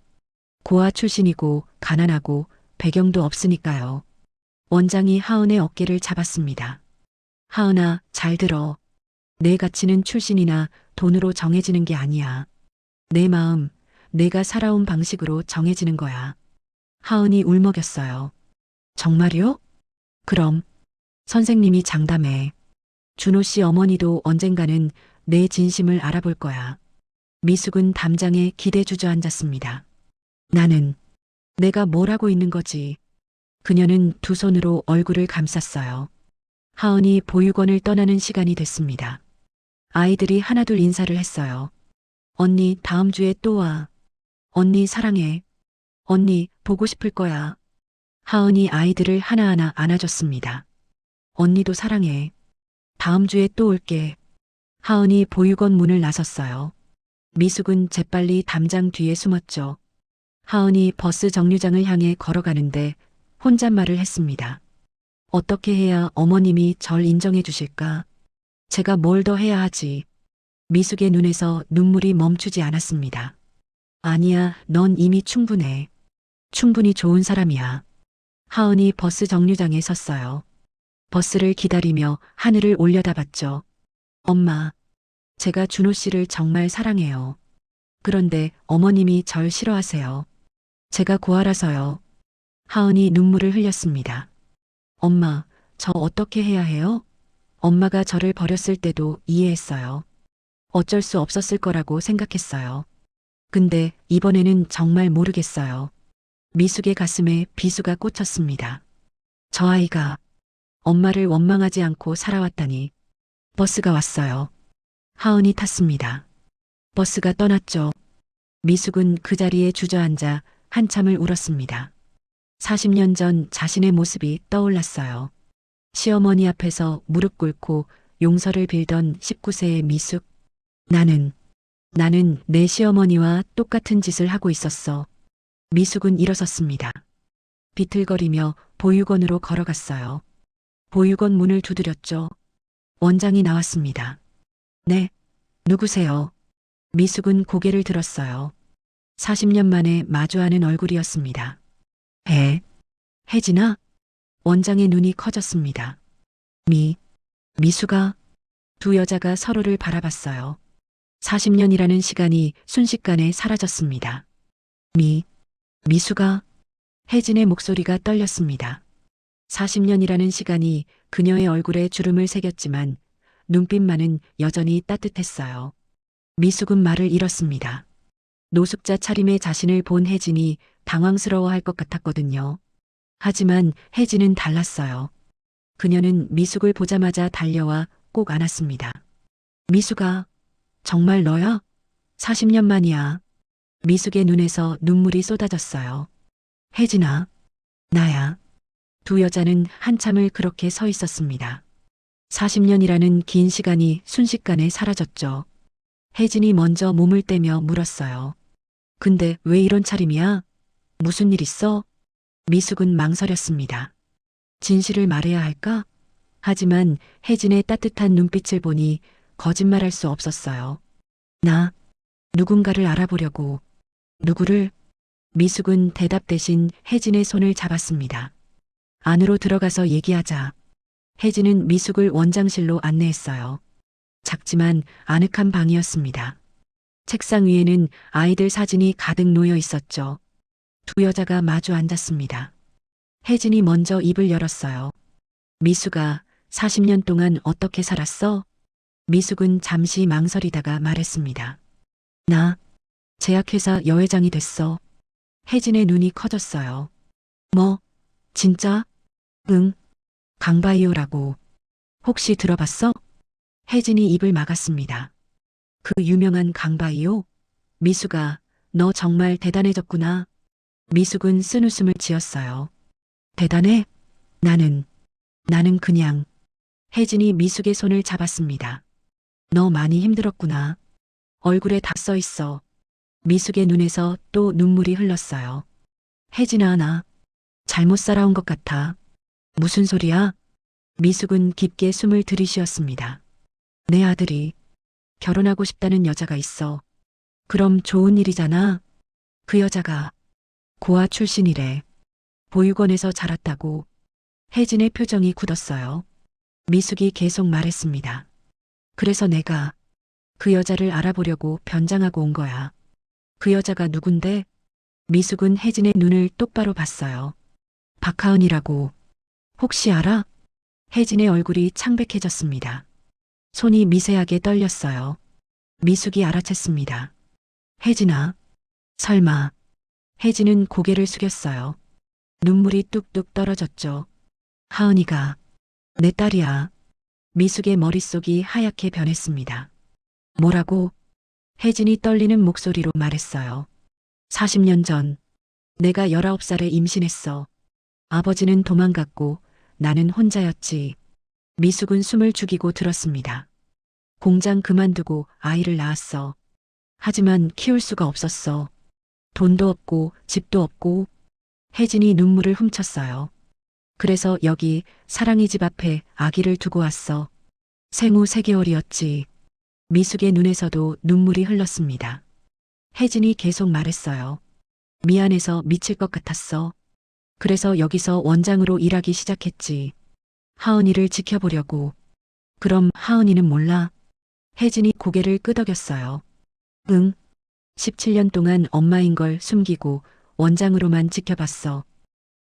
고아 출신이고 가난하고 배경도 없으니까요. 원장이 하은의 어깨를 잡았습니다. 하은아, 잘 들어. 내 가치는 출신이나 돈으로 정해지는 게 아니야. 내 마음, 내가 살아온 방식으로 정해지는 거야. 하은이 울먹였어요. 정말요? 그럼 선생님이 장담해. 준호 씨 어머니도 언젠가는 내 진심을 알아볼 거야. 미숙은 담장에 기대 주저앉았습니다. 나는 내가 뭘 하고 있는 거지. 그녀는 두 손으로 얼굴을 감쌌어요. 하은이 보육원을 떠나는 시간이 됐습니다. 아이들이 하나둘 인사를 했어요. 언니, 다음 주에 또 와. 언니 사랑해. 언니, 보고 싶을 거야. 하은이 아이들을 하나하나 안아줬습니다. 언니도 사랑해. 다음 주에 또 올게. 하은이 보육원 문을 나섰어요. 미숙은 재빨리 담장 뒤에 숨었죠. 하은이 버스 정류장을 향해 걸어가는데 혼잣말을 했습니다. 어떻게 해야 어머님이 절 인정해 주실까? 제가 뭘 더 해야 하지? 미숙의 눈에서 눈물이 멈추지 않았습니다. 아니야, 넌 이미 충분해. 충분히 좋은 사람이야. 하은이 버스 정류장에 섰어요. 버스를 기다리며 하늘을 올려다봤죠. 엄마, 제가 준호 씨를 정말 사랑해요. 그런데 어머님이 절 싫어하세요. 제가 고아라서요. 하은이 눈물을 흘렸습니다. 엄마, 저 어떻게 해야 해요? 엄마가 저를 버렸을 때도 이해했어요. 어쩔 수 없었을 거라고 생각했어요. 근데 이번에는 정말 모르겠어요. 미숙의 가슴에 비수가 꽂혔습니다. 저 아이가 엄마를 원망하지 않고 살아왔다니. 버스가 왔어요. 하은이 탔습니다. 버스가 떠났죠. 미숙은 그 자리에 주저앉아 한참을 울었습니다. 40년 전 자신의 모습이 떠올랐어요. 시어머니 앞에서 무릎 꿇고 용서를 빌던 19세의 미숙. 나는 내 시어머니와 똑같은 짓을 하고 있었어. 미숙은 일어섰습니다. 비틀거리며 보육원으로 걸어갔어요. 보육원 문을 두드렸죠. 원장이 나왔습니다. 네, 누구세요? 미숙은 고개를 들었어요. 40년 만에 마주하는 얼굴이었습니다. 혜진아? 원장의 눈이 커졌습니다. 미숙아? 두 여자가 서로를 바라봤어요. 40년이라는 시간이 순식간에 사라졌습니다. 미숙아? 혜진의 목소리가 떨렸습니다. 40년이라는 시간이 그녀의 얼굴에 주름을 새겼지만 눈빛만은 여전히 따뜻했어요. 미숙은 말을 잃었습니다. 노숙자 차림의 자신을 본 혜진이 당황스러워할 것 같았거든요. 하지만 혜진은 달랐어요. 그녀는 미숙을 보자마자 달려와 꼭 안았습니다. 미숙아, 정말 너야? 40년 만이야. 미숙의 눈에서 눈물이 쏟아졌어요. 혜진아, 나야. 두 여자는 한참을 그렇게 서 있었습니다. 40년이라는 긴 시간이 순식간에 사라졌죠. 혜진이 먼저 몸을 떼며 물었어요. 근데 왜 이런 차림이야? 무슨 일 있어? 미숙은 망설였습니다. 진실을 말해야 할까? 하지만 혜진의 따뜻한 눈빛을 보니 거짓말할 수 없었어요. 나 누군가를 알아보려고. 누구를? 미숙은 대답 대신 혜진의 손을 잡았습니다. 안으로 들어가서 얘기하자. 혜진은 미숙을 원장실로 안내했어요. 작지만 아늑한 방이었습니다. 책상 위에는 아이들 사진이 가득 놓여 있었죠. 두 여자가 마주 앉았습니다. 혜진이 먼저 입을 열었어요. 미숙아, 40년 동안 어떻게 살았어? 미숙은 잠시 망설이다가 말했습니다. 나 제약회사 여회장이 됐어. 혜진의 눈이 커졌어요. 뭐? 진짜? 응. 강바이오라고. 혹시 들어봤어? 혜진이 입을 막았습니다. 그 유명한 강바이오? 미숙아, 너 정말 대단해졌구나. 미숙은 쓴웃음을 지었어요. 대단해? 나는 그냥. 혜진이 미숙의 손을 잡았습니다. 너 많이 힘들었구나. 얼굴에 다 써 있어. 미숙의 눈에서 또 눈물이 흘렀어요. 혜진아, 나 잘못 살아온 것 같아. 무슨 소리야? 미숙은 깊게 숨을 들이쉬었습니다. 내 아들이 결혼하고 싶다는 여자가 있어. 그럼 좋은 일이잖아. 그 여자가 고아 출신이래. 보육원에서 자랐다고. 혜진의 표정이 굳었어요. 미숙이 계속 말했습니다. 그래서 내가 그 여자를 알아보려고 변장하고 온 거야. 그 여자가 누군데? 미숙은 혜진의 눈을 똑바로 봤어요. 박하은이라고. 혹시 알아? 혜진의 얼굴이 창백해졌습니다. 손이 미세하게 떨렸어요. 미숙이 알아챘습니다. 혜진아, 설마. 혜진은 고개를 숙였어요. 눈물이 뚝뚝 떨어졌죠. 하은이가 내 딸이야. 미숙의 머릿속이 하얗게 변했습니다. 뭐라고? 혜진이 떨리는 목소리로 말했어요. 40년 전 내가 19살에 임신했어. 아버지는 도망갔고 나는 혼자였지. 미숙은 숨을 죽이고 들었습니다. 공장 그만두고 아이를 낳았어. 하지만 키울 수가 없었어. 돈도 없고 집도 없고. 혜진이 눈물을 훔쳤어요. 그래서 여기 사랑이 집 앞에 아기를 두고 왔어. 생후 3개월이었지. 미숙의 눈에서도 눈물이 흘렀습니다. 혜진이 계속 말했어요. 미안해서 미칠 것 같았어. 그래서 여기서 원장으로 일하기 시작했지. 하은이를 지켜보려고. 그럼 하은이는 몰라? 혜진이 고개를 끄덕였어요. 응. 17년 동안 엄마인 걸 숨기고 원장으로만 지켜봤어.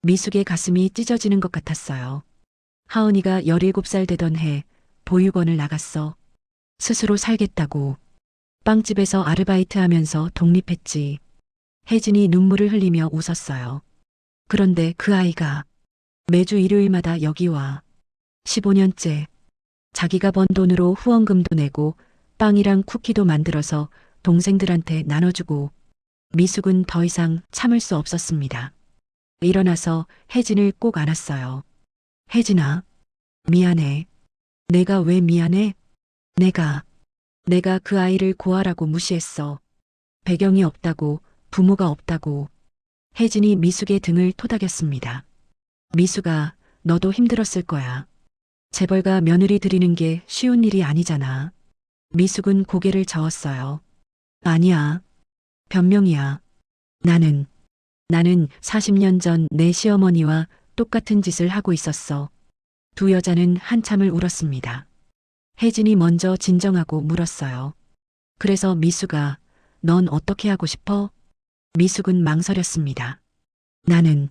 미숙의 가슴이 찢어지는 것 같았어요. 하은이가 17살 되던 해 보육원을 나갔어. 스스로 살겠다고. 빵집에서 아르바이트하면서 독립했지. 혜진이 눈물을 흘리며 웃었어요. 그런데 그 아이가 매주 일요일마다 여기 와. 15년째. 자기가 번 돈으로 후원금도 내고 빵이랑 쿠키도 만들어서 동생들한테 나눠주고. 미숙은 더 이상 참을 수 없었습니다. 일어나서 혜진을 꼭 안았어요. 혜진아, 미안해. 내가 왜 미안해? 내가 그 아이를 고아라고 무시했어. 배경이 없다고, 부모가 없다고. 혜진이 미숙의 등을 토닥였습니다. 미숙아, 너도 힘들었을 거야. 재벌가 며느리 들이는 게 쉬운 일이 아니잖아. 미숙은 고개를 저었어요. 아니야. 변명이야. 나는 40년 전 내 시어머니와 똑같은 짓을 하고 있었어. 두 여자는 한참을 울었습니다. 혜진이 먼저 진정하고 물었어요. 그래서 미숙아, 넌 어떻게 하고 싶어? 미숙은 망설였습니다. 나는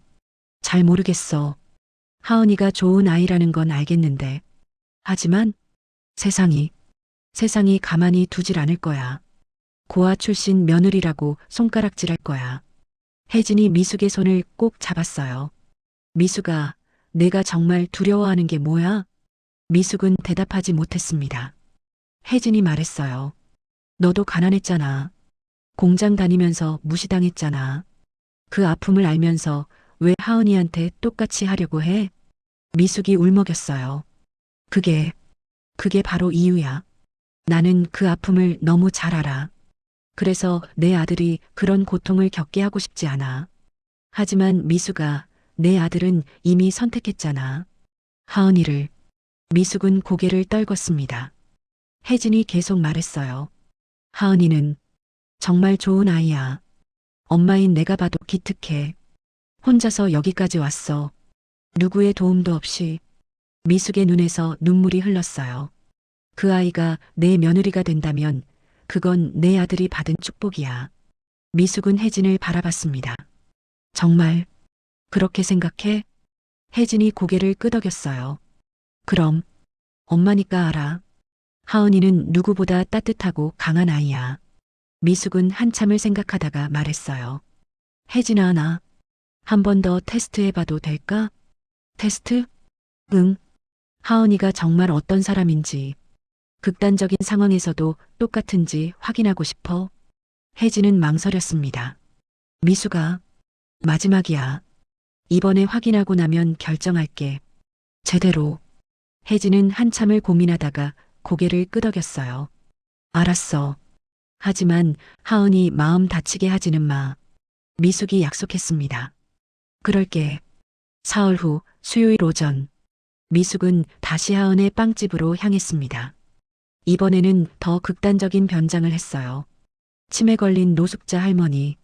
잘 모르겠어. 하은이가 좋은 아이라는 건 알겠는데. 하지만 세상이 가만히 두질 않을 거야. 고아 출신 며느리라고 손가락질할 거야. 혜진이 미숙의 손을 꼭 잡았어요. 미숙아, 내가 정말 두려워하는 게 뭐야? 미숙은 대답하지 못했습니다. 혜진이 말했어요. 너도 가난했잖아. 공장 다니면서 무시당했잖아. 그 아픔을 알면서 왜 하은이한테 똑같이 하려고 해? 미숙이 울먹였어요. 그게 바로 이유야. 나는 그 아픔을 너무 잘 알아. 그래서 내 아들이 그런 고통을 겪게 하고 싶지 않아. 하지만 미숙아, 내 아들은 이미 선택했잖아. 하은이를. 미숙은 고개를 떨궜습니다. 혜진이 계속 말했어요. 하은이는 정말 좋은 아이야. 엄마인 내가 봐도 기특해. 혼자서 여기까지 왔어. 누구의 도움도 없이. 미숙의 눈에서 눈물이 흘렀어요. 그 아이가 내 며느리가 된다면 그건 내 아들이 받은 축복이야. 미숙은 혜진을 바라봤습니다. 정말 그렇게 생각해? 혜진이 고개를 끄덕였어요. 그럼 엄마니까 알아. 하은이는 누구보다 따뜻하고 강한 아이야. 미숙은 한참을 생각하다가 말했어요. 혜진아, 나 한 번 더 테스트해봐도 될까? 테스트? 응. 하은이가 정말 어떤 사람인지, 극단적인 상황에서도 똑같은지 확인하고 싶어. 혜진은 망설였습니다. 미숙아, 마지막이야. 이번에 확인하고 나면 결정할게. 제대로. 혜진은 한참을 고민하다가 고개를 끄덕였어요. 알았어. 하지만 하은이 마음 다치게 하지는 마. 미숙이 약속했습니다. 그럴게. 사흘 후 수요일 오전. 미숙은 다시 하은의 빵집으로 향했습니다. 이번에는 더 극단적인 변장을 했어요. 치매 걸린 노숙자 할머니.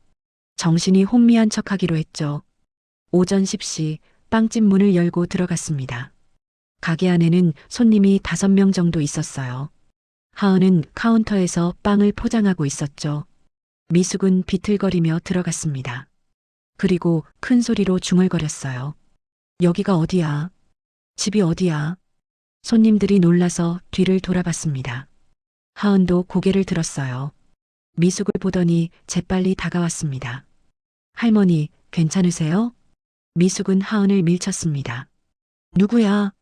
정신이 혼미한 척하기로 했죠. 오전 10시 빵집 문을 열고 들어갔습니다. 가게 안에는 손님이 5명 정도 있었어요. 하은은 카운터에서 빵을 포장하고 있었죠. 미숙은 비틀거리며 들어갔습니다. 그리고 큰 소리로 중얼거렸어요. 여기가 어디야? 집이 어디야? 손님들이 놀라서 뒤를 돌아봤습니다. 하은도 고개를 들었어요. 미숙을 보더니 재빨리 다가왔습니다. 할머니, 괜찮으세요? 미숙은 하은을 밀쳤습니다. 누구야?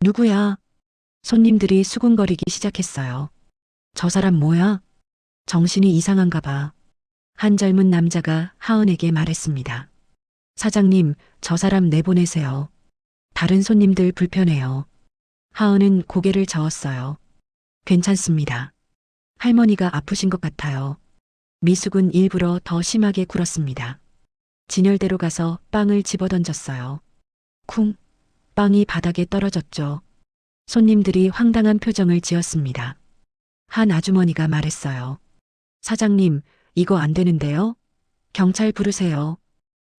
누구야? 손님들이 수군거리기 시작했어요. 저 사람 뭐야? 정신이 이상한가 봐. 한 젊은 남자가 하은에게 말했습니다. 사장님, 저 사람 내보내세요. 다른 손님들 불편해요. 하은은 고개를 저었어요. 괜찮습니다. 할머니가 아프신 것 같아요. 미숙은 일부러 더 심하게 굴었습니다. 진열대로 가서 빵을 집어던졌어요. 쿵! 빵이 바닥에 떨어졌죠. 손님들이 황당한 표정을 지었습니다. 한 아주머니가 말했어요. 사장님, 이거 안 되는데요? 경찰 부르세요.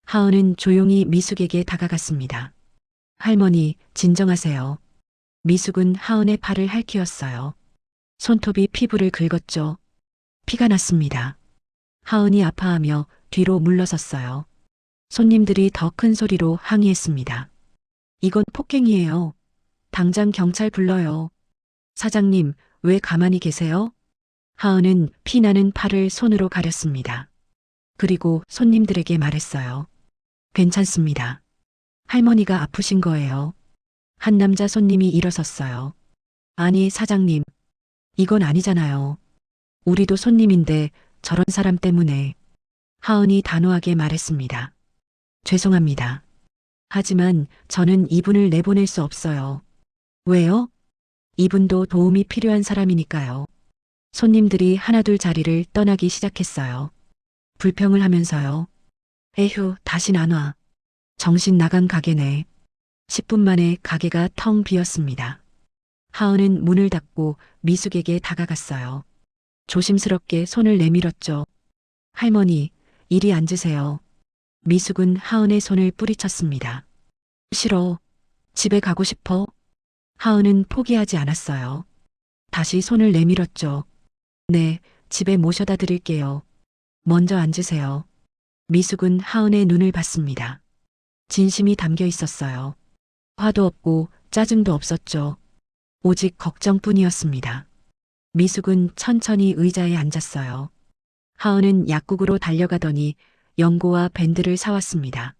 하은은 조용히 미숙에게 다가갔습니다. 할머니, 진정하세요. 미숙은 하은의 팔을 핥히었어요. 손톱이 피부를 긁었죠. 피가 났습니다. 하은이 아파하며 뒤로 물러섰어요. 손님들이 더 큰 소리로 항의했습니다. 이건 폭행이에요. 당장 경찰 불러요. 사장님, 왜 가만히 계세요? 하은은 피나는 팔을 손으로 가렸습니다. 그리고 손님들에게 말했어요. 괜찮습니다. 할머니가 아프신 거예요. 한 남자 손님이 일어섰어요. 아니, 사장님. 이건 아니잖아요. 우리도 손님인데 저런 사람 때문에. 하은이 단호하게 말했습니다. 죄송합니다. 하지만 저는 이분을 내보낼 수 없어요. 왜요? 이분도 도움이 필요한 사람이니까요. 손님들이 하나둘 자리를 떠나기 시작했어요. 불평을 하면서요. 에휴, 다신 안 와. 정신 나간 가게네. 10분 만에 가게가 텅 비었습니다. 하은은 문을 닫고 미숙에게 다가갔어요. 조심스럽게 손을 내밀었죠. 할머니, 이리 앉으세요. 미숙은 하은의 손을 뿌리쳤습니다. 싫어. 집에 가고 싶어. 하은은 포기하지 않았어요. 다시 손을 내밀었죠. 네, 집에 모셔다 드릴게요. 먼저 앉으세요. 미숙은 하은의 눈을 봤습니다. 진심이 담겨 있었어요. 화도 없고 짜증도 없었죠. 오직 걱정뿐이었습니다. 미숙은 천천히 의자에 앉았어요. 하은은 약국으로 달려가더니 연고와 밴드를 사왔습니다.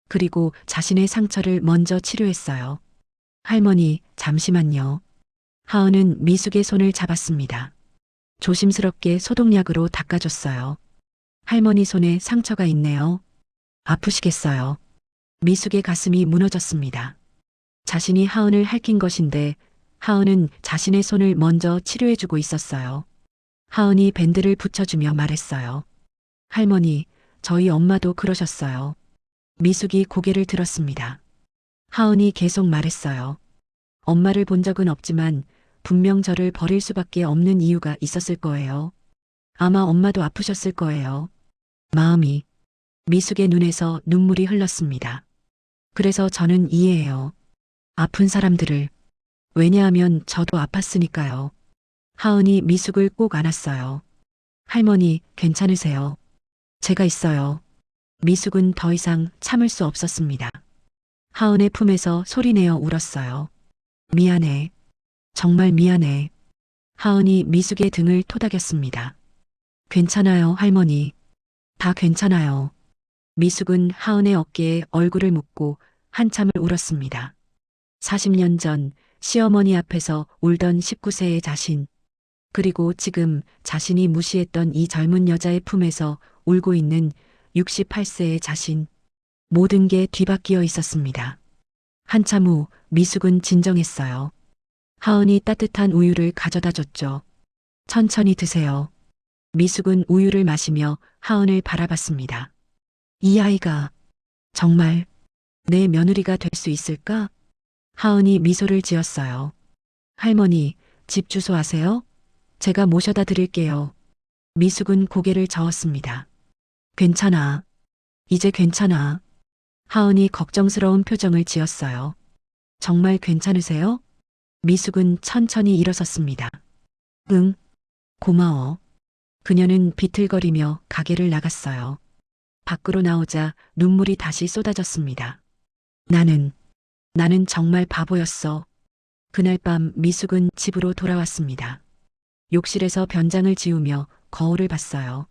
그리고 자신의 상처를 먼저 치료했어요. 할머니, 잠시만요. 하은은 미숙의 손을 잡았습니다. 조심스럽게 소독약으로 닦아줬어요. 할머니 손에 상처가 있네요. 아프시겠어요. 미숙의 가슴이 무너졌습니다. 자신이 하은을 할킨 것인데 하은은 자신의 손을 먼저 치료해주고 있었어요. 하은이 밴드를 붙여주며 말했어요. 할머니, 저희 엄마도 그러셨어요. 미숙이 고개를 들었습니다. 하은이 계속 말했어요. 엄마를 본 적은 없지만 분명 저를 버릴 수밖에 없는 이유가 있었을 거예요. 아마 엄마도 아프셨을 거예요. 마음이. 미숙의 눈에서 눈물이 흘렀습니다. 그래서 저는 이해해요. 아픈 사람들을. 왜냐하면 저도 아팠으니까요. 하은이 미숙을 꼭 안았어요. 할머니, 괜찮으세요? 제가 있어요. 미숙은 더 이상 참을 수 없었습니다. 하은의 품에서 소리내어 울었어요. 미안해. 정말 미안해. 하은이 미숙의 등을 토닥였습니다. 괜찮아요, 할머니. 다 괜찮아요. 미숙은 하은의 어깨에 얼굴을 묻고 한참을 울었습니다. 40년 전 시어머니 앞에서 울던 19세의 자신, 그리고 지금 자신이 무시했던 이 젊은 여자의 품에서 울고 있는 68세의 자신, 모든 게 뒤바뀌어 있었습니다. 한참 후 미숙은 진정했어요. 하은이 따뜻한 우유를 가져다 줬죠. 천천히 드세요. 미숙은 우유를 마시며 하은을 바라봤습니다. 이 아이가 정말 내 며느리가 될 수 있을까? 하은이 미소를 지었어요. 할머니, 집 주소 아세요? 제가 모셔다 드릴게요. 미숙은 고개를 저었습니다. 괜찮아. 이제 괜찮아. 하은이 걱정스러운 표정을 지었어요. 정말 괜찮으세요? 미숙은 천천히 일어섰습니다. 응, 고마워. 그녀는 비틀거리며 가게를 나갔어요. 밖으로 나오자 눈물이 다시 쏟아졌습니다. 나는 정말 바보였어. 그날 밤 미숙은 집으로 돌아왔습니다. 욕실에서 변장을 지우며 거울을 봤어요.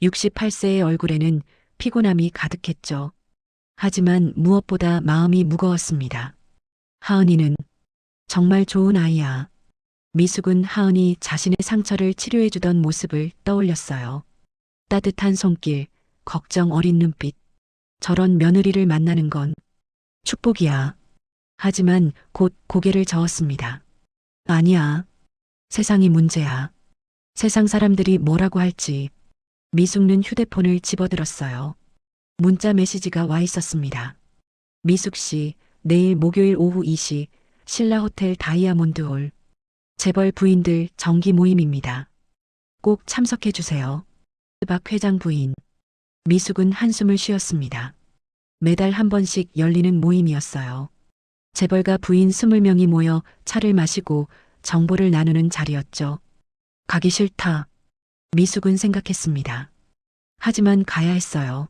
68세의 얼굴에는 피곤함이 가득했죠. 하지만 무엇보다 마음이 무거웠습니다. 하은이는 정말 좋은 아이야. 미숙은 하은이 자신의 상처를 치료해주던 모습을 떠올렸어요. 따뜻한 손길, 걱정 어린 눈빛. 저런 며느리를 만나는 건 축복이야. 하지만 곧 고개를 저었습니다. 아니야. 세상이 문제야. 세상 사람들이 뭐라고 할지. 미숙는 휴대폰을 집어들었어요. 문자 메시지가 와 있었습니다. 미숙 씨, 내일 목요일 오후 2시 신라 호텔 다이아몬드홀. 재벌 부인들 정기 모임입니다. 꼭 참석해 주세요. 박 회장 부인. 미숙은 한숨을 쉬었습니다. 매달 한 번씩 열리는 모임이었어요. 재벌가 부인 20명이 모여 차를 마시고 정보를 나누는 자리였죠. 가기 싫다. 미숙은 생각했습니다. 하지만 가야 했어요.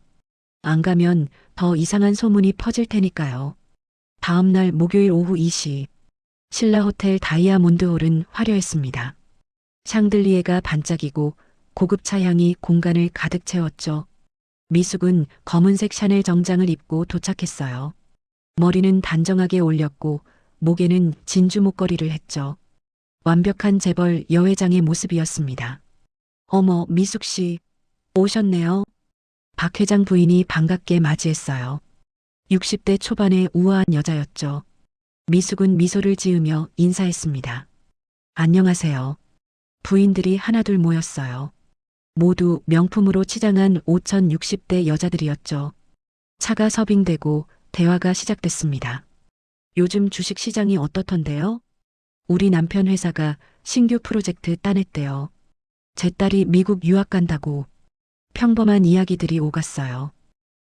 안 가면 더 이상한 소문이 퍼질 테니까요. 다음 날 목요일 오후 2시 신라 호텔 다이아몬드홀은 화려했습니다. 샹들리에가 반짝이고 고급차 향이 공간을 가득 채웠죠. 미숙은 검은색 샤넬 정장을 입고 도착했어요. 머리는 단정하게 올렸고 목에는 진주 목걸이를 했죠. 완벽한 재벌 여회장의 모습이었습니다. 어머, 미숙 씨, 오셨네요. 박 회장 부인이 반갑게 맞이했어요. 60대 초반의 우아한 여자였죠. 미숙은 미소를 지으며 인사했습니다. 안녕하세요. 부인들이 하나둘 모였어요. 모두 명품으로 치장한 5060대 여자들이었죠. 차가 서빙되고 대화가 시작됐습니다. 요즘 주식 시장이 어떻던데요? 우리 남편 회사가 신규 프로젝트 따냈대요. 제 딸이 미국 유학 간다고. 평범한 이야기들이 오갔어요.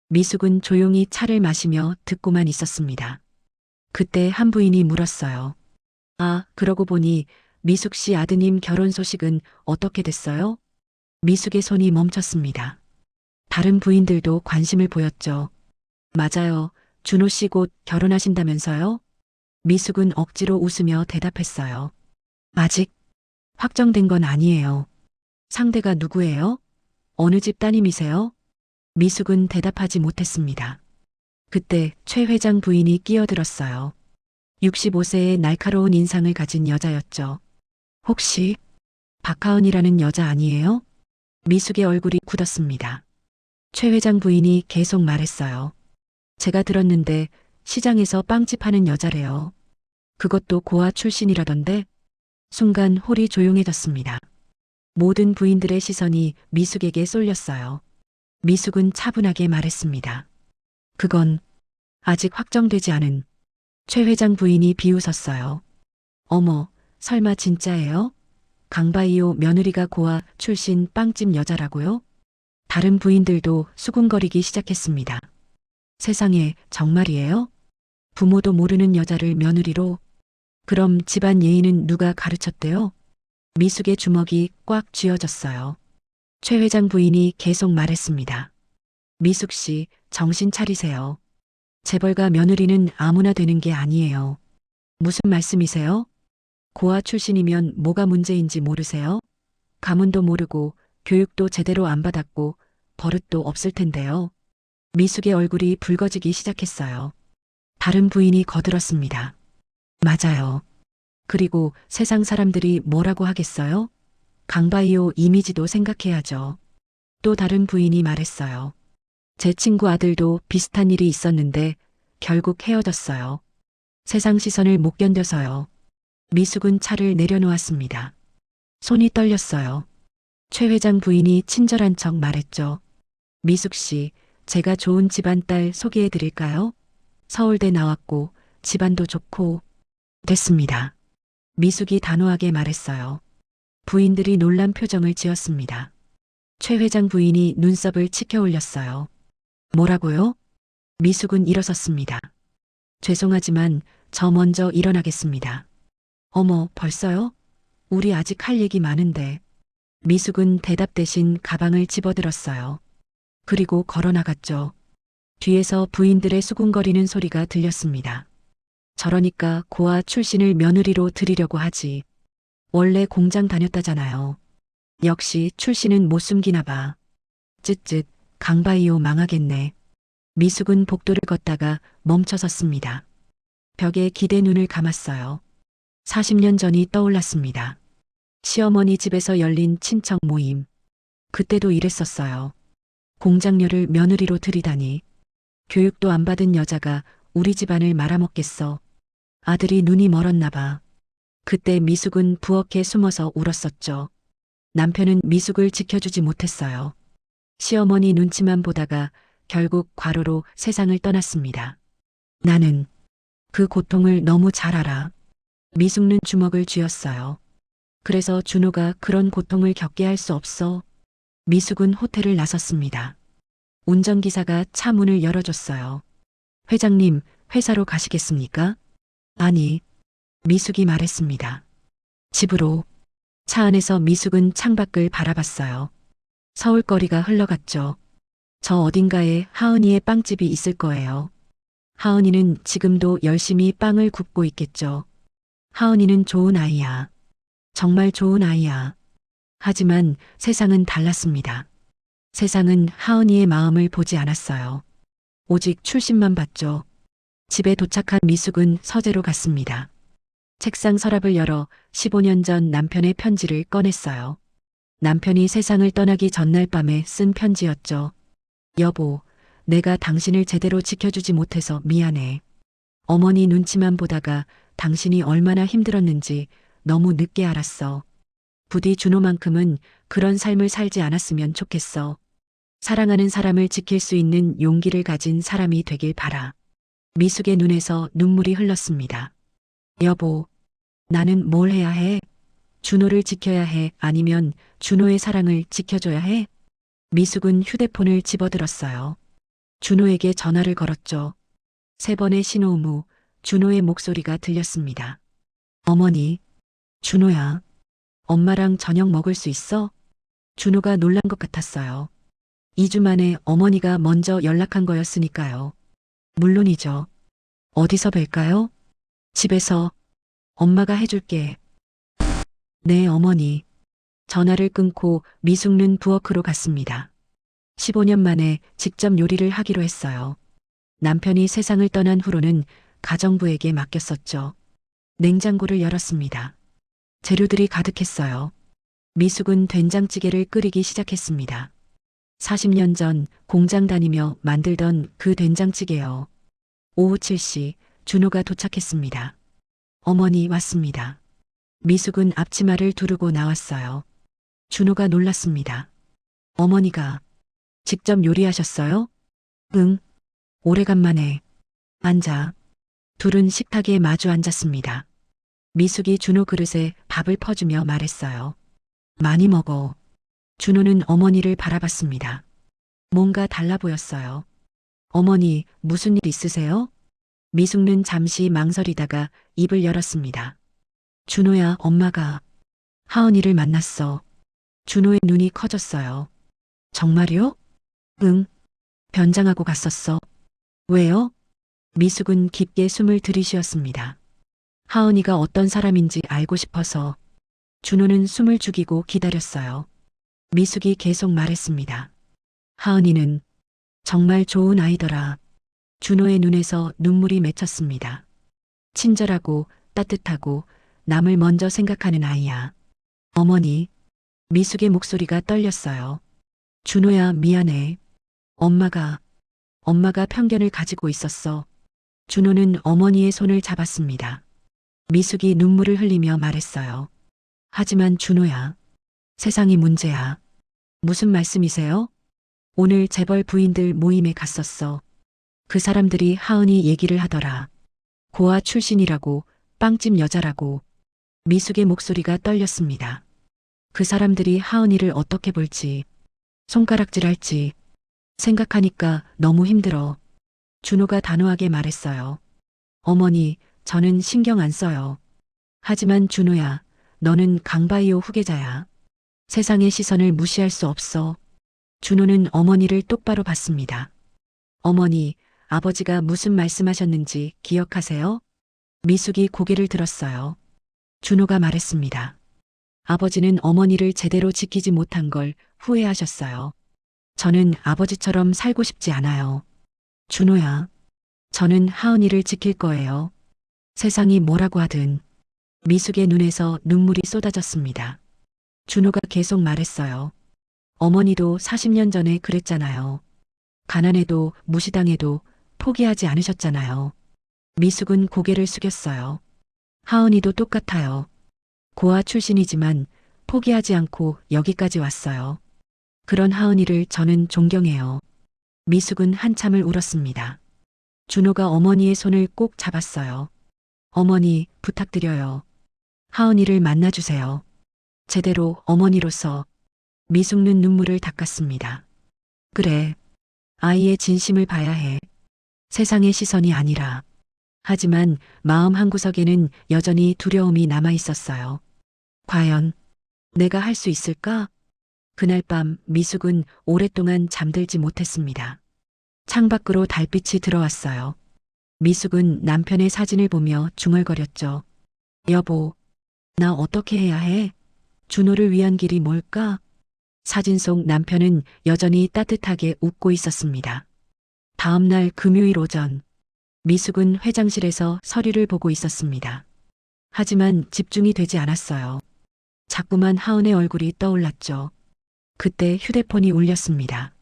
미숙은 조용히 차를 마시며 듣고만 있었습니다. 그때 한 부인이 물었어요. 아, 그러고 보니 미숙 씨 아드님 결혼 소식은 어떻게 됐어요? 미숙의 손이 멈췄습니다. 다른 부인들도 관심을 보였죠. 맞아요. 준호 씨 곧 결혼하신다면서요? 미숙은 억지로 웃으며 대답했어요. 아직 확정된 건 아니에요. 상대가 누구예요? 어느 집 따님이세요? 미숙은 대답하지 못했습니다. 그때 최 회장 부인이 끼어들었어요. 65세의 날카로운 인상을 가진 여자였죠. 혹시 박하은이라는 여자 아니에요? 미숙의 얼굴이 굳었습니다. 최 회장 부인이 계속 말했어요. 제가 들었는데 시장에서 빵집 하는 여자래요. 그것도 고아 출신이라던데. 순간 홀이 조용해졌습니다. 모든 부인들의 시선이 미숙에게 쏠렸어요. 미숙은 차분하게 말했습니다. 그건 아직 확정되지 않은. 최 회장 부인이 비웃었어요. 어머, 설마 진짜예요? 강바이오 며느리가 고아 출신 빵집 여자라고요? 다른 부인들도 수군거리기 시작했습니다. 세상에, 정말이에요? 부모도 모르는 여자를 며느리로? 그럼 집안 예의는 누가 가르쳤대요? 미숙의 주먹이 꽉 쥐어졌어요. 최 회장 부인이 계속 말했습니다. 미숙 씨, 정신 차리세요. 재벌가 며느리는 아무나 되는 게 아니에요. 무슨 말씀이세요? 고아 출신이면 뭐가 문제인지 모르세요? 가문도 모르고 교육도 제대로 안 받았고 버릇도 없을 텐데요. 미숙의 얼굴이 붉어지기 시작했어요. 다른 부인이 거들었습니다. 맞아요. 그리고 세상 사람들이 뭐라고 하겠어요? 강바이오 이미지도 생각해야죠. 또 다른 부인이 말했어요. 제 친구 아들도 비슷한 일이 있었는데 결국 헤어졌어요. 세상 시선을 못 견뎌서요. 미숙은 차를 내려놓았습니다. 손이 떨렸어요. 최 회장 부인이 친절한 척 말했죠. 미숙 씨, 제가 좋은 집안 딸 소개해 드릴까요? 서울대 나왔고 집안도 좋고. 됐습니다. 미숙이 단호하게 말했어요. 부인들이 놀란 표정을 지었습니다. 최 회장 부인이 눈썹을 치켜 올렸어요. 뭐라고요? 미숙은 일어섰습니다. 죄송하지만 저 먼저 일어나겠습니다. 어머, 벌써요? 우리 아직 할 얘기 많은데. 미숙은 대답 대신 가방을 집어들었어요. 그리고 걸어 나갔죠. 뒤에서 부인들의 수군거리는 소리가 들렸습니다. 저러니까 고아 출신을 며느리로 들이려고 하지. 원래 공장 다녔다잖아요. 역시 출신은 못 숨기나 봐. 쯧쯧, 강바이오 망하겠네. 미숙은 복도를 걷다가 멈춰섰습니다. 벽에 기대 눈을 감았어요. 40년 전이 떠올랐습니다. 시어머니 집에서 열린 친척 모임. 그때도 이랬었어요. 공장녀를 며느리로 들이다니. 교육도 안 받은 여자가 우리 집안을 말아먹겠어. 아들이 눈이 멀었나 봐. 그때 미숙은 부엌에 숨어서 울었었죠. 남편은 미숙을 지켜주지 못했어요. 시어머니 눈치만 보다가 결국 과로로 세상을 떠났습니다. 나는 그 고통을 너무 잘 알아. 미숙는 주먹을 쥐었어요. 그래서 준호가 그런 고통을 겪게 할 수 없어. 미숙은 호텔을 나섰습니다. 운전기사가 차 문을 열어줬어요. 회장님, 회사로 가시겠습니까? 아니, 미숙이 말했습니다. 집으로. 차 안에서 미숙은 창밖을 바라봤어요. 서울거리가 흘러갔죠. 저 어딘가에 하은이의 빵집이 있을 거예요. 하은이는 지금도 열심히 빵을 굽고 있겠죠. 하은이는 좋은 아이야. 정말 좋은 아이야. 하지만 세상은 달랐습니다. 세상은 하은이의 마음을 보지 않았어요. 오직 출신만 봤죠. 집에 도착한 미숙은 서재로 갔습니다. 책상 서랍을 열어 15년 전 남편의 편지를 꺼냈어요. 남편이 세상을 떠나기 전날 밤에 쓴 편지였죠. 여보, 내가 당신을 제대로 지켜주지 못해서 미안해. 어머니 눈치만 보다가 당신이 얼마나 힘들었는지 너무 늦게 알았어. 부디 준호만큼은 그런 삶을 살지 않았으면 좋겠어. 사랑하는 사람을 지킬 수 있는 용기를 가진 사람이 되길 바라. 미숙의 눈에서 눈물이 흘렀습니다. 여보, 나는 뭘 해야 해? 준호를 지켜야 해? 아니면 준호의 사랑을 지켜줘야 해? 미숙은 휴대폰을 집어들었어요. 준호에게 전화를 걸었죠. 3번의 신호음 후 준호의 목소리가 들렸습니다. 어머니, 준호야. 엄마랑 저녁 먹을 수 있어? 준호가 놀란 것 같았어요. 2주 만에 어머니가 먼저 연락한 거였으니까요. 물론이죠. 어디서 뵐까요? 집에서. 엄마가 해줄게. 네, 어머니. 전화를 끊고 미숙는 부엌으로 갔습니다. 15년 만에 직접 요리를 하기로 했어요. 남편이 세상을 떠난 후로는 가정부에게 맡겼었죠. 냉장고를 열었습니다. 재료들이 가득했어요. 미숙은 된장찌개를 끓이기 시작했습니다. 40년 전 공장 다니며 만들던 그 된장찌개요. 오후 7시 준호가 도착했습니다. 어머니 왔습니다. 미숙은 앞치마를 두르고 나왔어요. 준호가 놀랐습니다. 어머니가 직접 요리하셨어요? 응. 오래간만에. 앉아. 둘은 식탁에 마주 앉았습니다. 미숙이 준호 그릇에 밥을 퍼주며 말했어요. 많이 먹어. 준호는 어머니를 바라봤습니다. 뭔가 달라 보였어요. 어머니, 무슨 일 있으세요? 미숙는 잠시 망설이다가 입을 열었습니다. 준호야, 엄마가 하은이를 만났어. 준호의 눈이 커졌어요. 정말요? 응. 변장하고 갔었어. 왜요? 미숙은 깊게 숨을 들이쉬었습니다. 하은이가 어떤 사람인지 알고 싶어서. 준호는 숨을 죽이고 기다렸어요. 미숙이 계속 말했습니다. 하은이는 정말 좋은 아이더라. 준호의 눈에서 눈물이 맺혔습니다. 친절하고 따뜻하고 남을 먼저 생각하는 아이야. 어머니. 미숙의 목소리가 떨렸어요. 준호야, 미안해. 엄마가 편견을 가지고 있었어. 준호는 어머니의 손을 잡았습니다. 미숙이 눈물을 흘리며 말했어요. 하지만 준호야, 세상이 문제야. 무슨 말씀이세요? 오늘 재벌 부인들 모임에 갔었어. 그 사람들이 하은이 얘기를 하더라. 고아 출신이라고, 빵집 여자라고. 미숙의 목소리가 떨렸습니다. 그 사람들이 하은이를 어떻게 볼지, 손가락질할지 생각하니까 너무 힘들어. 준호가 단호하게 말했어요. 어머니, 저는 신경 안 써요. 하지만 준호야, 너는 강바이오 후계자야. 세상의 시선을 무시할 수 없어. 준호는 어머니를 똑바로 봤습니다. 어머니, 아버지가 무슨 말씀하셨는지 기억하세요? 미숙이 고개를 들었어요. 준호가 말했습니다. 아버지는 어머니를 제대로 지키지 못한 걸 후회하셨어요. 저는 아버지처럼 살고 싶지 않아요. 준호야, 저는 하은이를 지킬 거예요. 세상이 뭐라고 하든. 미숙의 눈에서 눈물이 쏟아졌습니다. 준호가 계속 말했어요. 어머니도 40년 전에 그랬잖아요. 가난해도 무시당해도 포기하지 않으셨잖아요. 미숙은 고개를 숙였어요. 하은이도 똑같아요. 고아 출신이지만 포기하지 않고 여기까지 왔어요. 그런 하은이를 저는 존경해요. 미숙은 한참을 울었습니다. 준호가 어머니의 손을 꼭 잡았어요. 어머니, 부탁드려요. 하은이를 만나주세요. 제대로 어머니로서. 미숙는 눈물을 닦았습니다. 그래. 아이의 진심을 봐야 해. 세상의 시선이 아니라. 하지만 마음 한구석에는 여전히 두려움이 남아 있었어요. 과연 내가 할 수 있을까? 그날 밤 미숙은 오랫동안 잠들지 못했습니다. 창밖으로 달빛이 들어왔어요. 미숙은 남편의 사진을 보며 중얼거렸죠. 여보, 나 어떻게 해야 해? 준호를 위한 길이 뭘까? 사진 속 남편은 여전히 따뜻하게 웃고 있었습니다. 다음 날 금요일 오전, 미숙은 회장실에서 서류를 보고 있었습니다. 하지만 집중이 되지 않았어요. 자꾸만 하은의 얼굴이 떠올랐죠. 그때 휴대폰이 울렸습니다.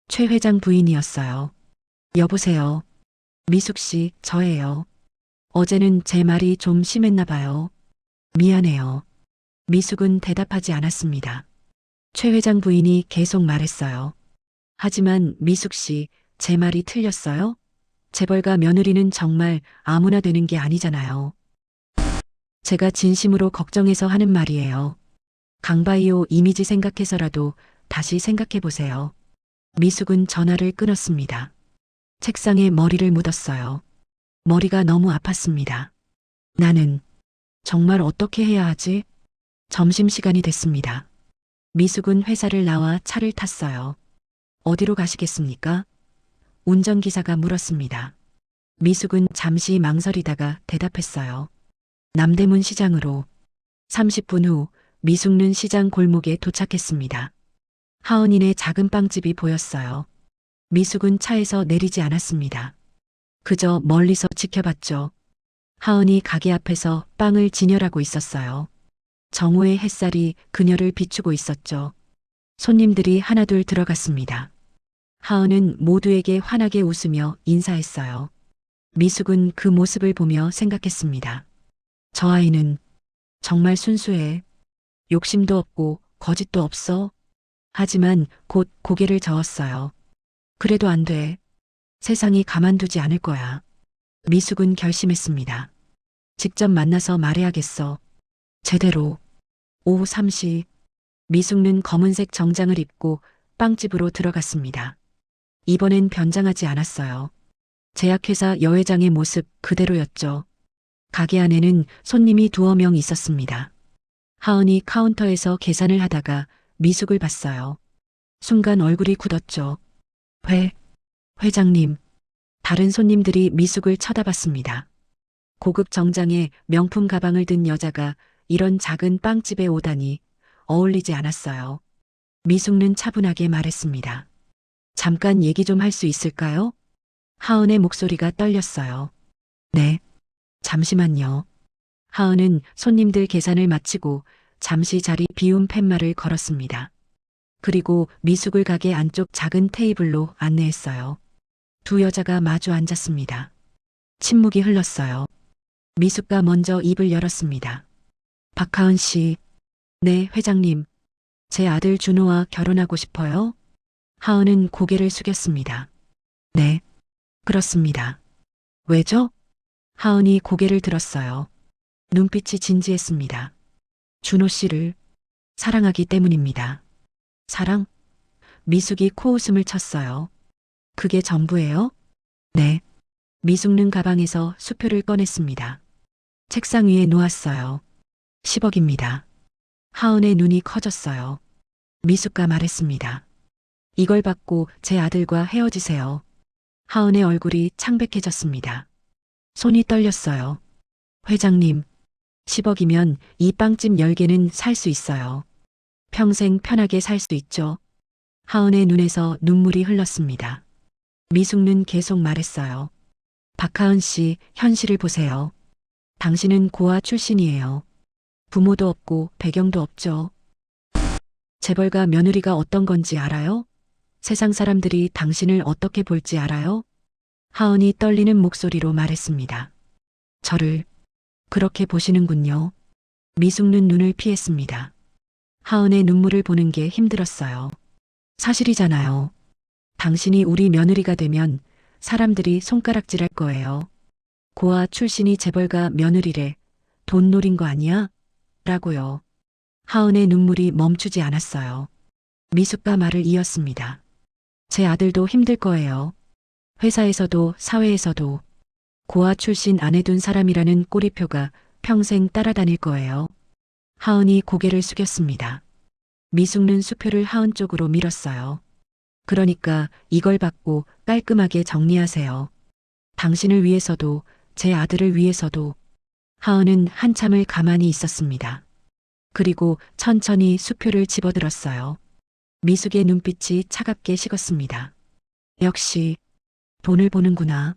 최 회장 부인이었어요. 여보세요. 미숙 씨, 저예요. 어제는 제 말이 좀 심했나 봐요. 미안해요. 미숙은 대답하지 않았습니다. 최 회장 부인이 계속 말했어요. 하지만 미숙 씨, 제 말이 틀렸어요? 재벌가 며느리는 정말 아무나 되는 게 아니잖아요. 제가 진심으로 걱정해서 하는 말이에요. 강바이오 이미지 생각해서라도 다시 생각해 보세요. 미숙은 전화를 끊었습니다. 책상에 머리를 묻었어요. 머리가 너무 아팠습니다. 나는 정말 어떻게 해야 하지? 점심시간이 됐습니다. 미숙은 회사를 나와 차를 탔어요. 어디로 가시겠습니까? 운전기사가 물었습니다. 미숙은 잠시 망설이다가 대답했어요. 남대문 시장으로. 30분 후 미숙는 시장 골목에 도착했습니다. 하은이네 작은 빵집이 보였어요. 미숙은 차에서 내리지 않았습니다. 그저 멀리서 지켜봤죠. 하은이 가게 앞에서 빵을 진열하고 있었어요. 정오의 햇살이 그녀를 비추고 있었죠. 손님들이 하나둘 들어갔습니다. 하은은 모두에게 환하게 웃으며 인사했어요. 미숙은 그 모습을 보며 생각했습니다. 저 아이는 정말 순수해. 욕심도 없고 거짓도 없어. 하지만 곧 고개를 저었어요. 그래도 안 돼. 세상이 가만두지 않을 거야. 미숙은 결심했습니다. 직접 만나서 말해야겠어. 제대로. 오후 3시 미숙는 검은색 정장을 입고 빵집으로 들어갔습니다. 이번엔 변장하지 않았어요. 제약회사 여회장의 모습 그대로였죠. 가게 안에는 손님이 2명 있었습니다. 하은이 카운터에서 계산을 하다가 미숙을 봤어요. 순간 얼굴이 굳었죠. 회장님. 다른 손님들이 미숙을 쳐다봤습니다. 고급 정장에 명품 가방을 든 여자가 이런 작은 빵집에 오다니 어울리지 않았어요. 미숙는 차분하게 말했습니다. 잠깐 얘기 좀 할 수 있을까요? 하은의 목소리가 떨렸어요. 네. 잠시만요. 하은은 손님들 계산을 마치고 잠시 자리 비운 팻말을 걸었습니다. 그리고 미숙을 가게 안쪽 작은 테이블로 안내했어요. 2 여자가 마주 앉았습니다. 침묵이 흘렀어요. 미숙가 먼저 입을 열었습니다. 박하은 씨. 네, 회장님. 제 아들 준호와 결혼하고 싶어요? 하은은 고개를 숙였습니다. 네, 그렇습니다. 왜죠? 하은이 고개를 들었어요. 눈빛이 진지했습니다. 준호 씨를 사랑하기 때문입니다. 사랑? 미숙이 코웃음을 쳤어요. 그게 전부예요? 네. 미숙는 가방에서 수표를 꺼냈습니다. 책상 위에 놓았어요. 10억입니다. 하은의 눈이 커졌어요. 미숙가 말했습니다. 이걸 받고 제 아들과 헤어지세요. 하은의 얼굴이 창백해졌습니다. 손이 떨렸어요. 회장님, 10억이면 이 빵집 10개는 살 수 있어요. 평생 편하게 살 수 있죠. 하은의 눈에서 눈물이 흘렀습니다. 미숙는 계속 말했어요. 박하은 씨, 현실을 보세요. 당신은 고아 출신이에요. 부모도 없고 배경도 없죠. 재벌가 며느리가 어떤 건지 알아요? 세상 사람들이 당신을 어떻게 볼지 알아요? 하은이 떨리는 목소리로 말했습니다. 저를 그렇게 보시는군요. 미숙는 눈을 피했습니다. 하은의 눈물을 보는 게 힘들었어요. 사실이잖아요. 당신이 우리 며느리가 되면 사람들이 손가락질할 거예요. 고아 출신이 재벌가 며느리래. 돈 노린 거 아니야? 라고요. 하은의 눈물이 멈추지 않았어요. 미숙가 말을 이었습니다. 제 아들도 힘들 거예요. 회사에서도 사회에서도 고아 출신 아내 둔 사람이라는 꼬리표가 평생 따라다닐 거예요. 하은이 고개를 숙였습니다. 미숙는 수표를 하은 쪽으로 밀었어요. 그러니까 이걸 받고 깔끔하게 정리하세요. 당신을 위해서도 제 아들을 위해서도. 하은은 한참을 가만히 있었습니다. 그리고 천천히 수표를 집어들었어요. 미숙의 눈빛이 차갑게 식었습니다. 역시 돈을 보는구나.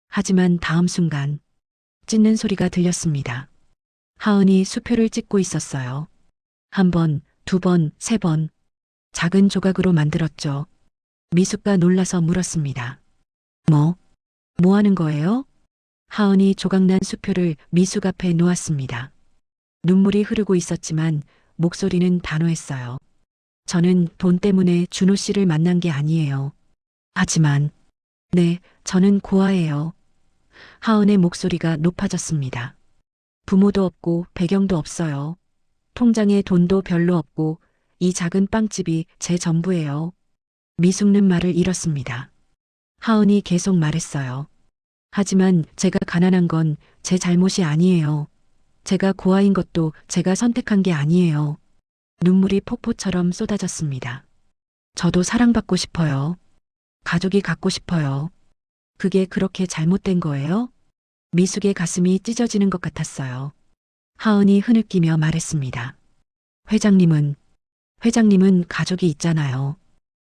하지만 다음 순간 찢는 소리가 들렸습니다. 하은이 수표를 찢고 있었어요. 1번, 2번, 3번. 작은 조각으로 만들었죠. 미숙가 놀라서 물었습니다. 뭐 하는 거예요? 하은이 조각난 수표를 미숙 앞에 놓았습니다. 눈물이 흐르고 있었지만 목소리는 단호했어요. 저는 돈 때문에 준호 씨를 만난 게 아니에요. 하지만, 네, 저는 고아예요. 하은의 목소리가 높아졌습니다. 부모도 없고 배경도 없어요. 통장에 돈도 별로 없고 이 작은 빵집이 제 전부예요. 미숙는 말을 잃었습니다. 하은이 계속 말했어요. 하지만 제가 가난한 건 제 잘못이 아니에요. 제가 고아인 것도 제가 선택한 게 아니에요. 눈물이 폭포처럼 쏟아졌습니다. 저도 사랑받고 싶어요. 가족이 갖고 싶어요. 그게 그렇게 잘못된 거예요? 미숙의 가슴이 찢어지는 것 같았어요. 하은이 흐느끼며 말했습니다. 회장님은 가족이 있잖아요.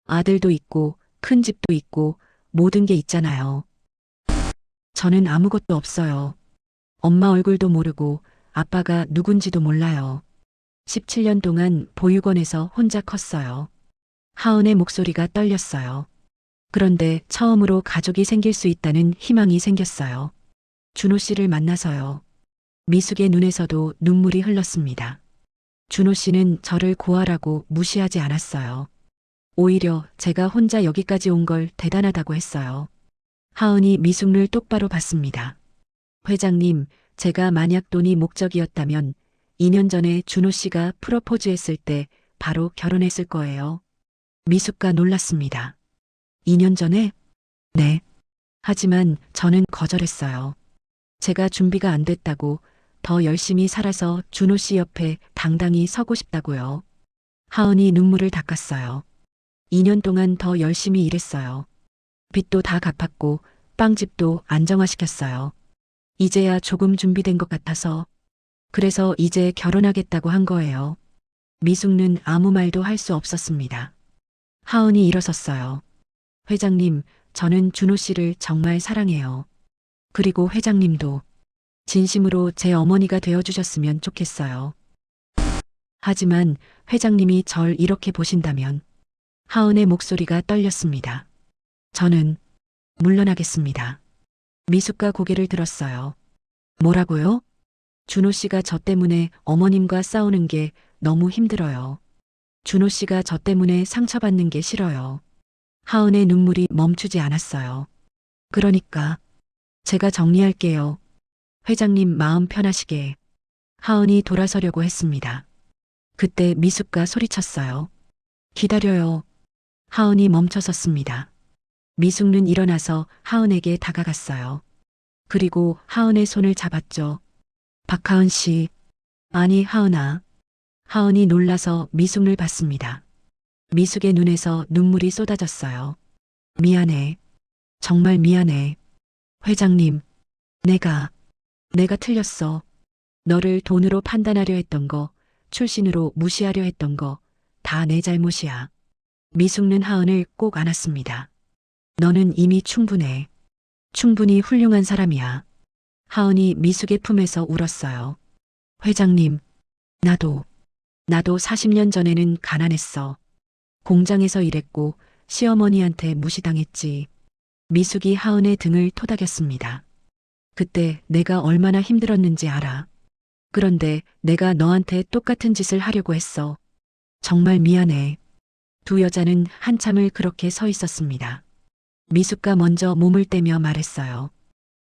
아들도 있고, 큰 집도 있고, 모든 게 있잖아요. 저는 아무것도 없어요. 엄마 얼굴도 모르고, 아빠가 누군지도 몰라요. 17년 동안 보육원에서 혼자 컸어요. 하은의 목소리가 떨렸어요. 그런데 처음으로 가족이 생길 수 있다는 희망이 생겼어요. 준호 씨를 만나서요. 미숙의 눈에서도 눈물이 흘렀습니다. 준호 씨는 저를 고아라고 무시하지 않았어요. 오히려 제가 혼자 여기까지 온 걸 대단하다고 했어요. 하은이 미숙을 똑바로 봤습니다. 회장님, 제가 만약 돈이 목적이었다면 2년 전에 준호 씨가 프로포즈했을 때 바로 결혼했을 거예요. 미숙가 놀랐습니다. 2년 전에? 네. 하지만 저는 거절했어요. 제가 준비가 안 됐다고, 더 열심히 살아서 준호 씨 옆에 당당히 서고 싶다고요. 하은이 눈물을 닦았어요. 2년 동안 더 열심히 일했어요. 빚도 다 갚았고 빵집도 안정화시켰어요. 이제야 조금 준비된 것 같아서. 그래서 이제 결혼하겠다고 한 거예요. 미숙는 아무 말도 할 수 없었습니다. 하은이 일어섰어요. 회장님, 저는 준호 씨를 정말 사랑해요. 그리고 회장님도 진심으로 제 어머니가 되어주셨으면 좋겠어요. 하지만 회장님이 절 이렇게 보신다면. 하은의 목소리가 떨렸습니다. 저는 물러나겠습니다. 미숙가 고개를 들었어요. 뭐라고요? 준호 씨가 저 때문에 어머님과 싸우는 게 너무 힘들어요. 준호 씨가 저 때문에 상처받는 게 싫어요. 하은의 눈물이 멈추지 않았어요. 그러니까 제가 정리할게요. 회장님 마음 편하시게. 하은이 돌아서려고 했습니다. 그때 미숙가 소리쳤어요. 기다려요. 하은이 멈춰섰습니다. 미숙는 일어나서 하은에게 다가갔어요. 그리고 하은의 손을 잡았죠. 박하은 씨. 아니, 하은아. 하은이 놀라서 미숙을 봤습니다. 미숙의 눈에서 눈물이 쏟아졌어요. 미안해. 정말 미안해. 회장님, 내가 틀렸어. 너를 돈으로 판단하려 했던 거, 출신으로 무시하려 했던 거, 다 내 잘못이야. 미숙는 하은을 꼭 안았습니다. 너는 이미 충분해. 충분히 훌륭한 사람이야. 하은이 미숙의 품에서 울었어요. 회장님, 나도 40년 전에는 가난했어. 공장에서 일했고 시어머니한테 무시당했지. 미숙이 하은의 등을 토닥였습니다. 그때 내가 얼마나 힘들었는지 알아. 그런데 내가 너한테 똑같은 짓을 하려고 했어. 정말 미안해. 두 여자는 한참을 그렇게 서 있었습니다. 미숙가 먼저 몸을 떼며 말했어요.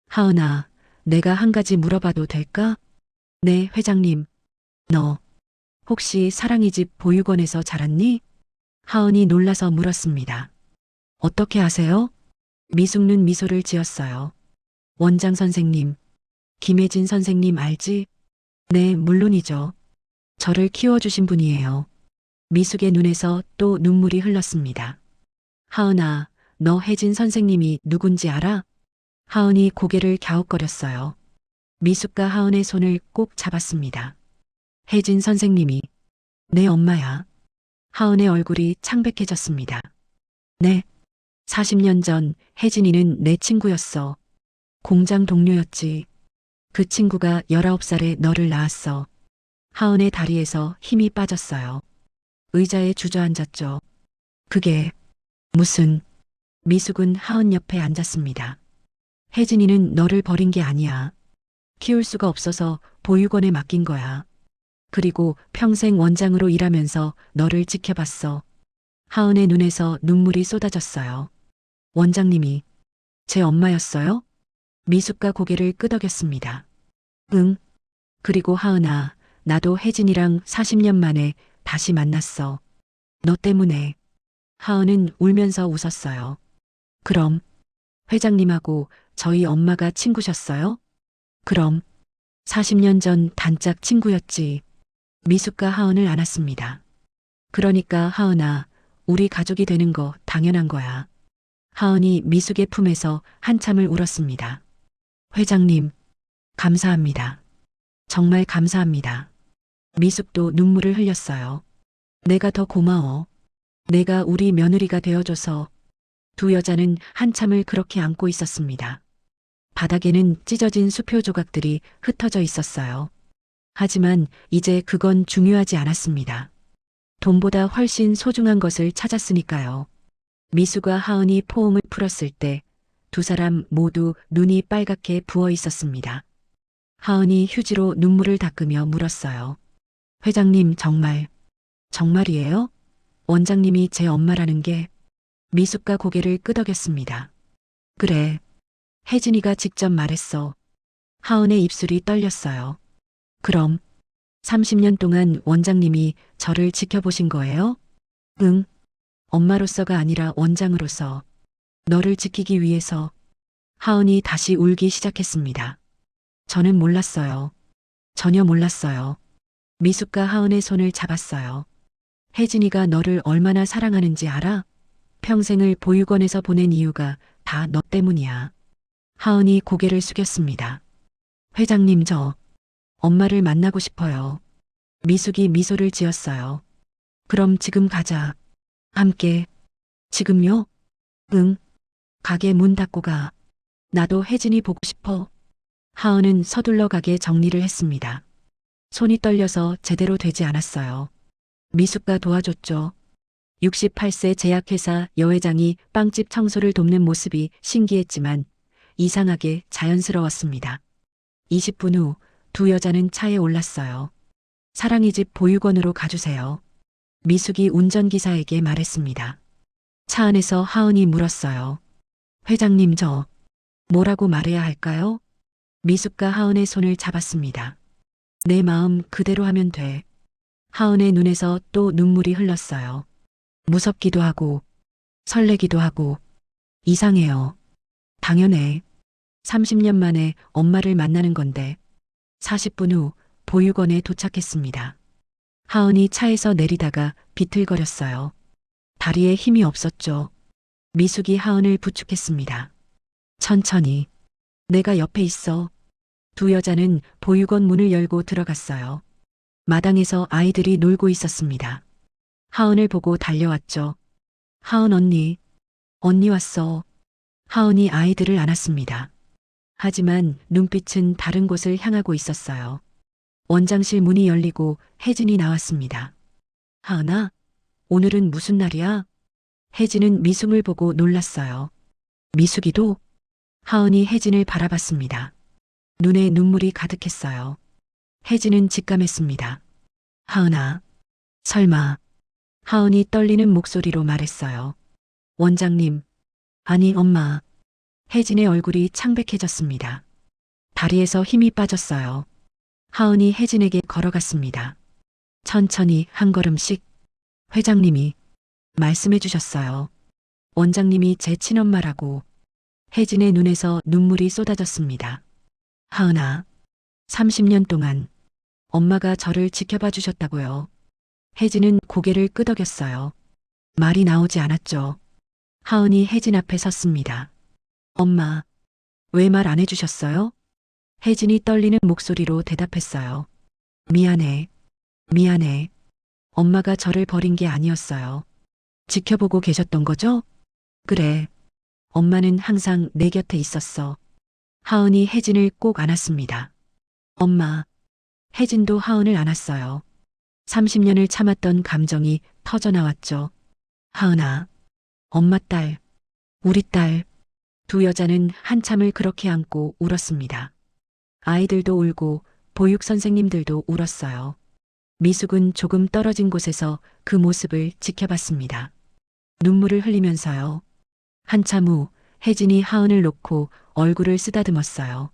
하은아, 내가 한 가지 물어봐도 될까? 네, 회장님. 너 혹시 사랑이 집 보육원에서 자랐니? 하은이 놀라서 물었습니다. 어떻게 아세요? 미숙는 미소를 지었어요. 원장 선생님, 김혜진 선생님 알지? 네, 물론이죠. 저를 키워주신 분이에요. 미숙의 눈에서 또 눈물이 흘렀습니다. 하은아, 너 혜진 선생님이 누군지 알아? 하은이 고개를 갸웃거렸어요. 미숙과 하은의 손을 꼭 잡았습니다. 혜진 선생님이 내 엄마야. 하은의 얼굴이 창백해졌습니다. 네. 40년 전 혜진이는 내 친구였어. 공장 동료였지. 그 친구가 19살에 너를 낳았어. 하은의 다리에서 힘이 빠졌어요. 의자에 주저앉았죠. 그게 무슨... 미숙은 하은 옆에 앉았습니다. 혜진이는 너를 버린 게 아니야. 키울 수가 없어서 보육원에 맡긴 거야. 그리고 평생 원장으로 일하면서 너를 지켜봤어. 하은의 눈에서 눈물이 쏟아졌어요. 원장님이 제 엄마였어요? 미숙과 고개를 끄덕였습니다. 응. 그리고 하은아, 나도 혜진이랑 40년 만에 다시 만났어. 너 때문에. 하은은 울면서 웃었어요. 그럼 회장님하고 저희 엄마가 친구셨어요? 그럼 40년 전 단짝 친구였지. 미숙과 하은을 안았습니다. 그러니까 하은아, 우리 가족이 되는 거 당연한 거야. 하은이 미숙의 품에서 한참을 울었습니다. 회장님, 감사합니다. 정말 감사합니다. 미숙도 눈물을 흘렸어요. 내가 더 고마워. 내가 우리 며느리가 되어줘서. 두 여자는 한참을 그렇게 안고 있었습니다. 바닥에는 찢어진 수표 조각들이 흩어져 있었어요. 하지만 이제 그건 중요하지 않았습니다. 돈보다 훨씬 소중한 것을 찾았으니까요. 미수가 하은이 포옹을 풀었을 때 두 사람 모두 눈이 빨갛게 부어 있었습니다. 하은이 휴지로 눈물을 닦으며 물었어요. 회장님 정말이에요? 원장님이 제 엄마라는 게. 미숙가 고개를 끄덕였습니다. 그래. 혜진이가 직접 말했어. 하은의 입술이 떨렸어요. 그럼 30년 동안 원장님이 저를 지켜보신 거예요? 응. 엄마로서가 아니라 원장으로서. 너를 지키기 위해서. 하은이 다시 울기 시작했습니다. 저는 몰랐어요. 전혀 몰랐어요. 미숙가 하은의 손을 잡았어요. 혜진이가 너를 얼마나 사랑하는지 알아? 평생을 보육원에서 보낸 이유가 다 너 때문이야. 하은이 고개를 숙였습니다. 회장님, 저 엄마를 만나고 싶어요. 미숙이 미소를 지었어요. 그럼 지금 가자. 함께. 지금요? 응. 가게 문 닫고 가. 나도 혜진이 보고 싶어. 하은은 서둘러 가게 정리를 했습니다. 손이 떨려서 제대로 되지 않았어요. 미숙가 도와줬죠. 68세 제약회사 여회장이 빵집 청소를 돕는 모습이 신기했지만 이상하게 자연스러웠습니다. 20분 후 두 여자는 차에 올랐어요. 사랑이 집 보육원으로 가주세요. 미숙이 운전기사에게 말했습니다. 차 안에서 하은이 물었어요. 회장님, 저 뭐라고 말해야 할까요? 미숙과 하은의 손을 잡았습니다. 내 마음 그대로 하면 돼. 하은의 눈에서 또 눈물이 흘렀어요. 무섭기도 하고 설레기도 하고 이상해요. 당연해. 30년 만에 엄마를 만나는 건데. 40분 후 보육원에 도착했습니다. 하은이 차에서 내리다가 비틀거렸어요. 다리에 힘이 없었죠. 미숙이 하은을 부축했습니다. 천천히. 내가 옆에 있어. 두 여자는 보육원 문을 열고 들어갔어요. 마당에서 아이들이 놀고 있었습니다. 하은을 보고 달려왔죠. 하은 언니. 언니 왔어. 하은이 아이들을 안았습니다. 하지만 눈빛은 다른 곳을 향하고 있었어요. 원장실 문이 열리고 혜진이 나왔습니다. 하은아, 오늘은 무슨 날이야? 혜진은 미숙을 보고 놀랐어요. 미숙이도? 하은이 혜진을 바라봤습니다. 눈에 눈물이 가득했어요. 혜진은 직감했습니다. 하은아, 설마. 하은이 떨리는 목소리로 말했어요. 원장님, 아니 엄마. 혜진의 얼굴이 창백해졌습니다. 다리에서 힘이 빠졌어요. 하은이 혜진에게 걸어갔습니다. 천천히 한 걸음씩. 회장님이 말씀해 주셨어요. 원장님이 제 친엄마라고. 혜진의 눈에서 눈물이 쏟아졌습니다. 하은아, 30년 동안 엄마가 저를 지켜봐 주셨다고요. 혜진은 고개를 끄덕였어요. 말이 나오지 않았죠. 하은이 혜진 앞에 섰습니다. 엄마, 왜 말 안 해주셨어요? 혜진이 떨리는 목소리로 대답했어요. 미안해. 엄마가 저를 버린 게 아니었어요. 지켜보고 계셨던 거죠? 그래. 엄마는 항상 내 곁에 있었어. 하은이 혜진을 꼭 안았습니다. 엄마. 혜진도 하은을 안았어요. 30년을 참았던 감정이 터져나왔죠. 하은아. 엄마 딸. 우리 딸. 두 여자는 한참을 그렇게 안고 울었습니다. 아이들도 울고 보육 선생님들도 울었어요. 미숙은 조금 떨어진 곳에서 그 모습을 지켜봤습니다. 눈물을 흘리면서요. 한참 후 혜진이 하은을 놓고 얼굴을 쓰다듬었어요.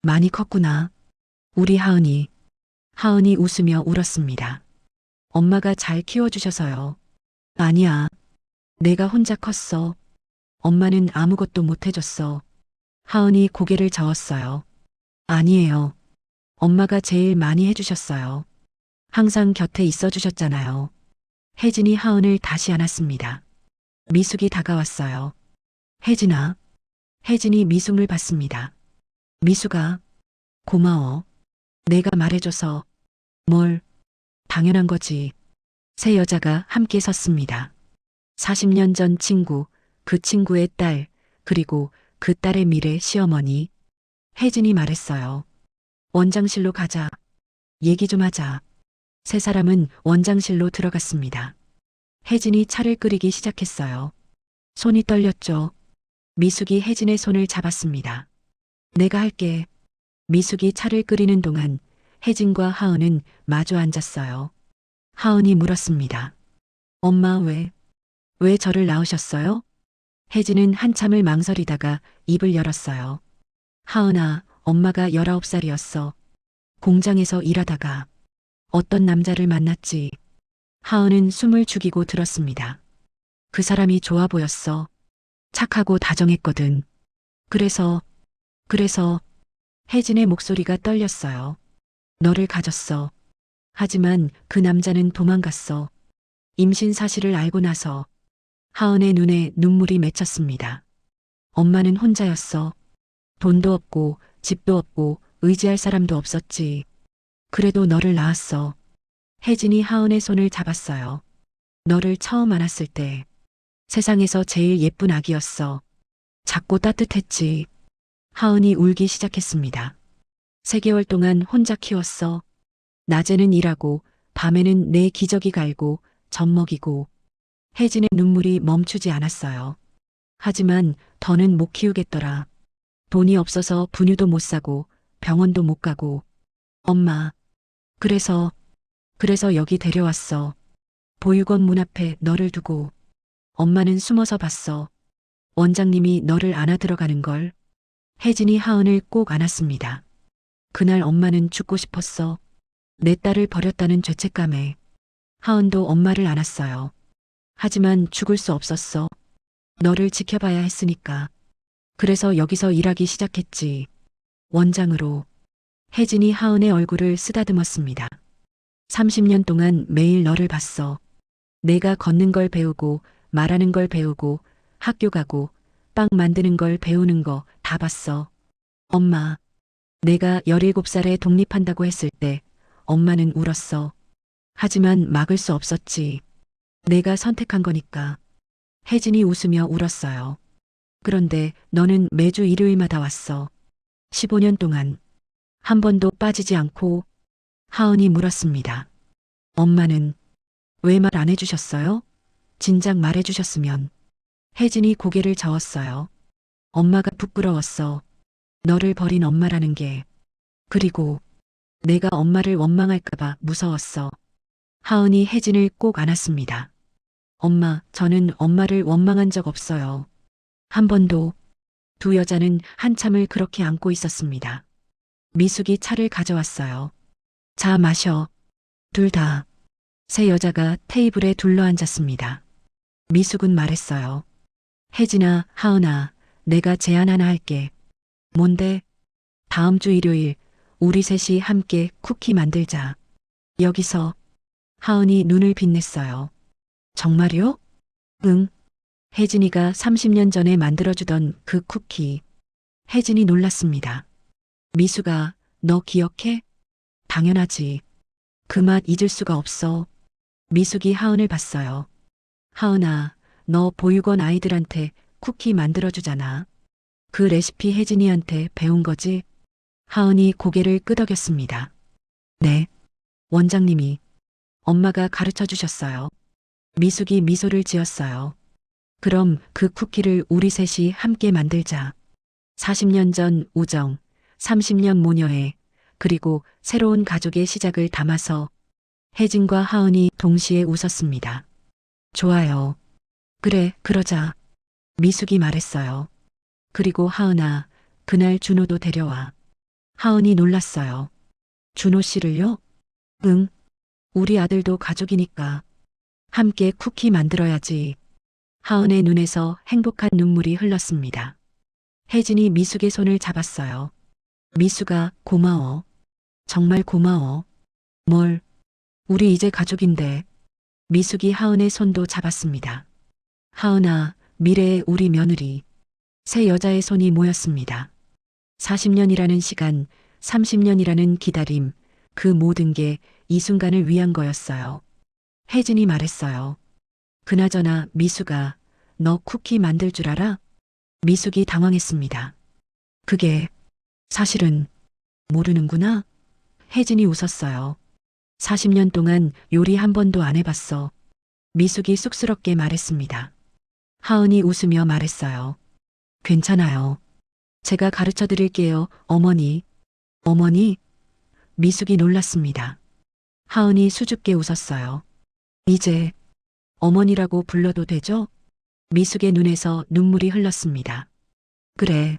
많이 컸구나. 우리 하은이. 하은이 웃으며 울었습니다. 엄마가 잘 키워주셔서요. 아니야. 내가 혼자 컸어. 엄마는 아무것도 못해줬어. 하은이 고개를 저었어요. 아니에요. 엄마가 제일 많이 해주셨어요. 항상 곁에 있어주셨잖아요. 혜진이 하은을 다시 안았습니다. 미숙이 다가왔어요. 혜진아. 혜진이 미숙을 봤습니다. 미숙아, 고마워. 내가 말해줘서. 뭘, 당연한 거지. 세 여자가 함께 섰습니다. 40년 전 친구, 그 친구의 딸, 그리고 그 딸의 미래 시어머니. 혜진이 말했어요. 원장실로 가자. 얘기 좀 하자. 세 사람은 원장실로 들어갔습니다. 혜진이 차를 끓이기 시작했어요. 손이 떨렸죠. 미숙이 혜진의 손을 잡았습니다. 내가 할게. 미숙이 차를 끓이는 동안 혜진과 하은은 마주 앉았어요. 하은이 물었습니다. 엄마 왜 저를 낳으셨어요? 혜진은 한참을 망설이다가 입을 열었어요. 하은아, 엄마가 19살이었어. 공장에서 일하다가 어떤 남자를 만났지. 하은은 숨을 죽이고 들었습니다. 그 사람이 좋아 보였어. 착하고 다정했거든. 그래서 혜진의 목소리가 떨렸어요. 너를 가졌어. 하지만 그 남자는 도망갔어. 임신 사실을 알고 나서. 하은의 눈에 눈물이 맺혔습니다. 엄마는 혼자였어. 돈도 없고 집도 없고 의지할 사람도 없었지. 그래도 너를 낳았어. 혜진이 하은의 손을 잡았어요. 너를 처음 안았을 때 세상에서 제일 예쁜 아기였어. 작고 따뜻했지. 하은이 울기 시작했습니다. 3개월 동안 혼자 키웠어. 낮에는 일하고 밤에는 내 기저귀 갈고 젖 먹이고. 혜진의 눈물이 멈추지 않았어요. 하지만 더는 못 키우겠더라. 돈이 없어서 분유도 못 사고 병원도 못 가고. 엄마, 그래서 여기 데려왔어. 보육원 문 앞에 너를 두고. 엄마는 숨어서 봤어. 원장님이 너를 안아 들어가는 걸. 혜진이 하은을 꼭 안았습니다. 그날 엄마는 죽고 싶었어. 내 딸을 버렸다는 죄책감에. 하은도 엄마를 안았어요. 하지만 죽을 수 없었어. 너를 지켜봐야 했으니까. 그래서 여기서 일하기 시작했지. 원장으로. 혜진이 하은의 얼굴을 쓰다듬었습니다. 30년 동안 매일 너를 봤어. 내가 걷는 걸 배우고 말하는 걸 배우고 학교 가고 빵 만드는 걸 배우는 거 다 봤어. 엄마, 내가 17살에 독립한다고 했을 때 엄마는 울었어. 하지만 막을 수 없었지. 내가 선택한 거니까. 혜진이 웃으며 울었어요. 그런데 너는 매주 일요일마다 왔어. 15년 동안. 한 번도 빠지지 않고. 하은이 물었습니다. 엄마는 왜 말 안 해주셨어요? 진작 말해주셨으면. 혜진이 고개를 저었어요. 엄마가 부끄러웠어. 너를 버린 엄마라는 게. 그리고 내가 엄마를 원망할까봐 무서웠어. 하은이 혜진을 꼭 안았습니다. 엄마, 저는 엄마를 원망한 적 없어요. 한 번도. 두 여자는 한참을 그렇게 안고 있었습니다. 미숙이 차를 가져왔어요. 자, 마셔. 둘 다. 세 여자가 테이블에 둘러앉았습니다. 미숙은 말했어요. 혜진아, 하은아, 내가 제안 하나 할게. 뭔데? 다음 주 일요일 우리 셋이 함께 쿠키 만들자. 여기서. 하은이 눈을 빛냈어요. 정말요? 응. 혜진이가 30년 전에 만들어주던 그 쿠키. 혜진이 놀랐습니다. 미숙아, 너 기억해? 당연하지. 그 맛 잊을 수가 없어. 미숙이 하은을 봤어요. 하은아, 너 보육원 아이들한테 쿠키 만들어주잖아. 그 레시피 혜진이한테 배운 거지? 하은이 고개를 끄덕였습니다. 네. 원장님이. 엄마가 가르쳐 주셨어요. 미숙이 미소를 지었어요. 그럼 그 쿠키를 우리 셋이 함께 만들자. 40년 전 우정, 30년 모녀애, 그리고 새로운 가족의 시작을 담아서. 혜진과 하은이 동시에 웃었습니다. 좋아요. 그래, 그러자. 미숙이 말했어요. 그리고 하은아, 그날 준호도 데려와. 하은이 놀랐어요. 준호 씨를요? 응. 우리 아들도 가족이니까. 함께 쿠키 만들어야지. 하은의 눈에서 행복한 눈물이 흘렀습니다. 혜진이 미숙의 손을 잡았어요. 미숙아, 고마워. 정말 고마워. 뭘? 우리 이제 가족인데. 미숙이 하은의 손도 잡았습니다. 하은아, 미래의 우리 며느리. 세 여자의 손이 모였습니다. 40년이라는 시간, 30년이라는 기다림, 그 모든 게 이 순간을 위한 거였어요. 혜진이 말했어요. 그나저나 미숙아, 너 쿠키 만들 줄 알아? 미숙이 당황했습니다. 그게 사실은 모르는구나? 혜진이 웃었어요. 40년 동안 요리 한 번도 안 해봤어. 미숙이 쑥스럽게 말했습니다. 하은이 웃으며 말했어요. 괜찮아요. 제가 가르쳐 드릴게요, 어머니. 어머니? 미숙이 놀랐습니다. 하은이 수줍게 웃었어요. 이제 어머니라고 불러도 되죠? 미숙의 눈에서 눈물이 흘렀습니다. 그래,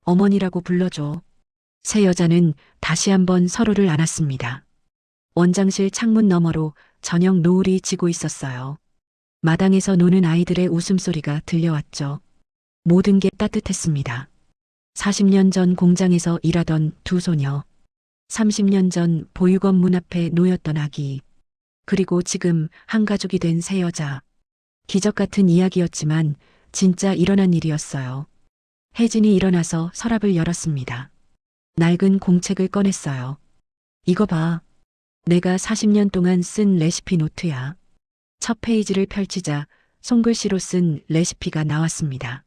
어머니라고 불러줘. 세 여자는 다시 한번 서로를 안았습니다. 원장실 창문 너머로 저녁 노을이 지고 있었어요. 마당에서 노는 아이들의 웃음소리가 들려왔죠. 모든 게 따뜻했습니다. 40년 전 공장에서 일하던 두 소녀, 30년 전 보육원 문 앞에 놓였던 아기, 그리고 지금 한 가족이 된 세 여자. 기적 같은 이야기였지만 진짜 일어난 일이었어요. 혜진이 일어나서 서랍을 열었습니다. 낡은 공책을 꺼냈어요. 이거 봐. 내가 40년 동안 쓴 레시피 노트야. 첫 페이지를 펼치자 손글씨로 쓴 레시피가 나왔습니다.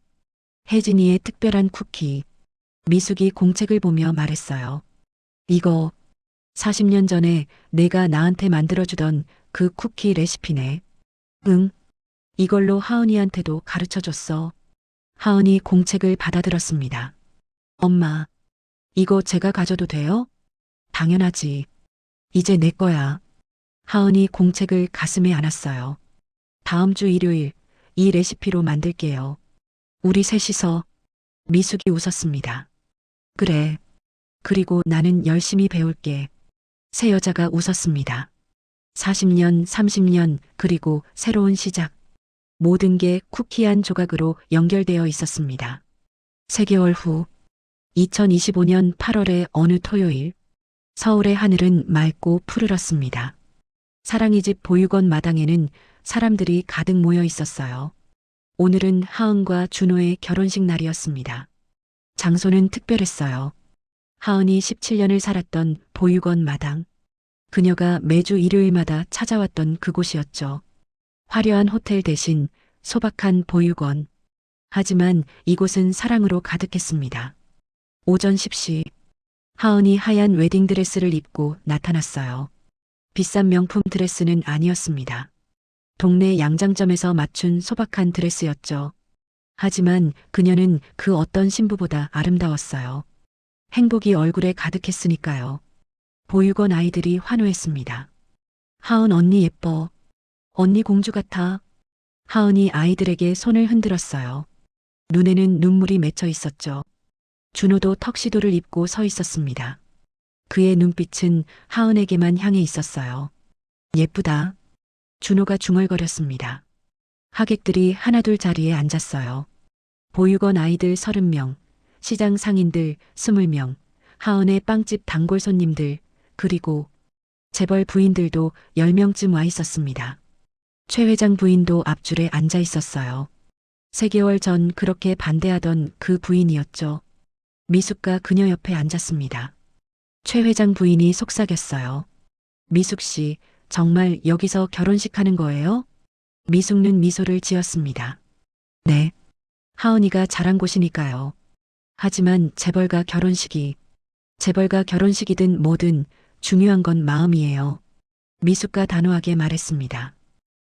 혜진이의 특별한 쿠키. 미숙이 공책을 보며 말했어요. 이거 40년 전에 내가 나한테 만들어주던 그 쿠키 레시피네. 응. 이걸로 하은이한테도 가르쳐줬어. 하은이 공책을 받아들었습니다. 엄마, 이거 제가 가져도 돼요? 당연하지. 이제 내 거야. 하은이 공책을 가슴에 안았어요. 다음 주 일요일 이 레시피로 만들게요. 우리 셋이서. 미숙이 웃었습니다. 그래. 그리고 나는 열심히 배울게. 세 여자가 웃었습니다. 40년, 30년, 그리고 새로운 시작. 모든 게 쿠키 한 조각으로 연결되어 있었습니다. 3개월 후, 2025년 8월의 어느 토요일, 서울의 하늘은 맑고 푸르렀습니다. 사랑이 집 보육원 마당에는 사람들이 가득 모여 있었어요. 오늘은 하은과 준호의 결혼식 날이었습니다. 장소는 특별했어요. 하은이 17년을 살았던 보육원 마당. 그녀가 매주 일요일마다 찾아왔던 그곳이었죠. 화려한 호텔 대신 소박한 보육원. 하지만 이곳은 사랑으로 가득했습니다. 오전 10시, 하은이 하얀 웨딩드레스를 입고 나타났어요. 비싼 명품 드레스는 아니었습니다. 동네 양장점에서 맞춘 소박한 드레스였죠. 하지만 그녀는 그 어떤 신부보다 아름다웠어요. 행복이 얼굴에 가득했으니까요. 보육원 아이들이 환호했습니다. 하은 언니 예뻐. 언니 공주 같아. 하은이 아이들에게 손을 흔들었어요. 눈에는 눈물이 맺혀 있었죠. 준호도 턱시도를 입고 서 있었습니다. 그의 눈빛은 하은에게만 향해 있었어요. 예쁘다. 준호가 중얼거렸습니다. 하객들이 하나둘 자리에 앉았어요. 보육원 아이들 30명, 시장 상인들 20명, 하은의 빵집 단골 손님들, 그리고 재벌 부인들도 10명쯤 와 있었습니다. 최 회장 부인도 앞줄에 앉아 있었어요. 3개월 전 그렇게 반대하던 그 부인이었죠. 미숙과 그녀 옆에 앉았습니다. 최 회장 부인이 속삭였어요. 미숙 씨, 정말 여기서 결혼식 하는 거예요? 미숙는 미소를 지었습니다. 네. 하은이가 잘한 곳이니까요. 하지만 재벌가 결혼식이든 뭐든 중요한 건 마음이에요. 미숙가 단호하게 말했습니다.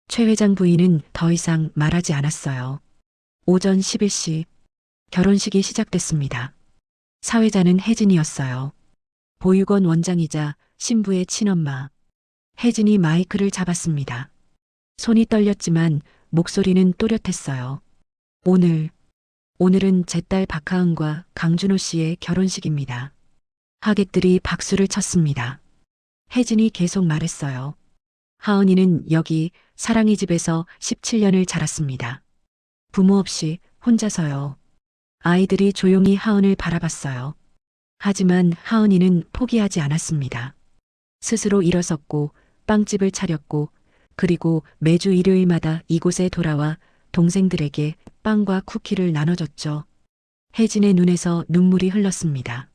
최 회장 부인은 더 이상 말하지 않았어요. 오전 11시, 결혼식이 시작됐습니다. 사회자는 혜진이었어요. 보육원 원장이자 신부의 친엄마. 혜진이 마이크를 잡았습니다. 손이 떨렸지만 목소리는 또렷했어요. 오늘은 제 딸 박하은과 강준호 씨의 결혼식입니다. 하객들이 박수를 쳤습니다. 혜진이 계속 말했어요. 하은이는 여기 사랑이 집에서 17년을 자랐습니다. 부모 없이 혼자서요. 아이들이 조용히 하은을 바라봤어요. 하지만 하은이는 포기하지 않았습니다. 스스로 일어섰고 빵집을 차렸고 그리고 매주 일요일마다 이곳에 돌아와 동생들에게 빵과 쿠키를 나눠줬죠. 혜진의 눈에서 눈물이 흘렀습니다.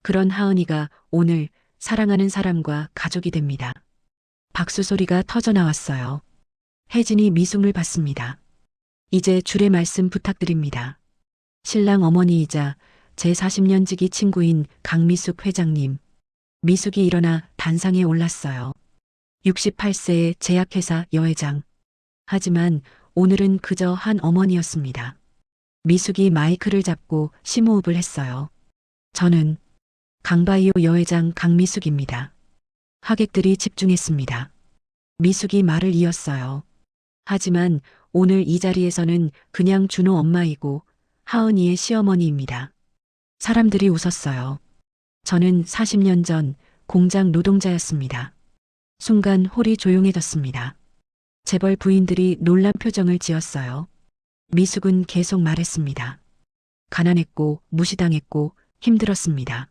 그런 하은이가 오늘 사랑하는 사람과 가족이 됩니다. 박수 소리가 터져 나왔어요. 혜진이 미숙을 받습니다. 이제 줄의 말씀 부탁드립니다. 신랑 어머니이자 제 40년 지기 친구인 강미숙 회장님. 미숙이 일어나 단상에 올랐어요. 68세의 제약회사 여회장. 하지만 오늘은 그저 한 어머니였습니다. 미숙이 마이크를 잡고 심호흡을 했어요. 저는 강바이오 여회장 강미숙입니다. 하객들이 집중했습니다. 미숙이 말을 이었어요. 하지만 오늘 이 자리에서는 그냥 준호 엄마이고 하은이의 시어머니입니다. 사람들이 웃었어요. 저는 40년 전 공장 노동자였습니다. 순간 홀이 조용해졌습니다. 재벌 부인들이 놀란 표정을 지었어요. 미숙은 계속 말했습니다. 가난했고 무시당했고 힘들었습니다.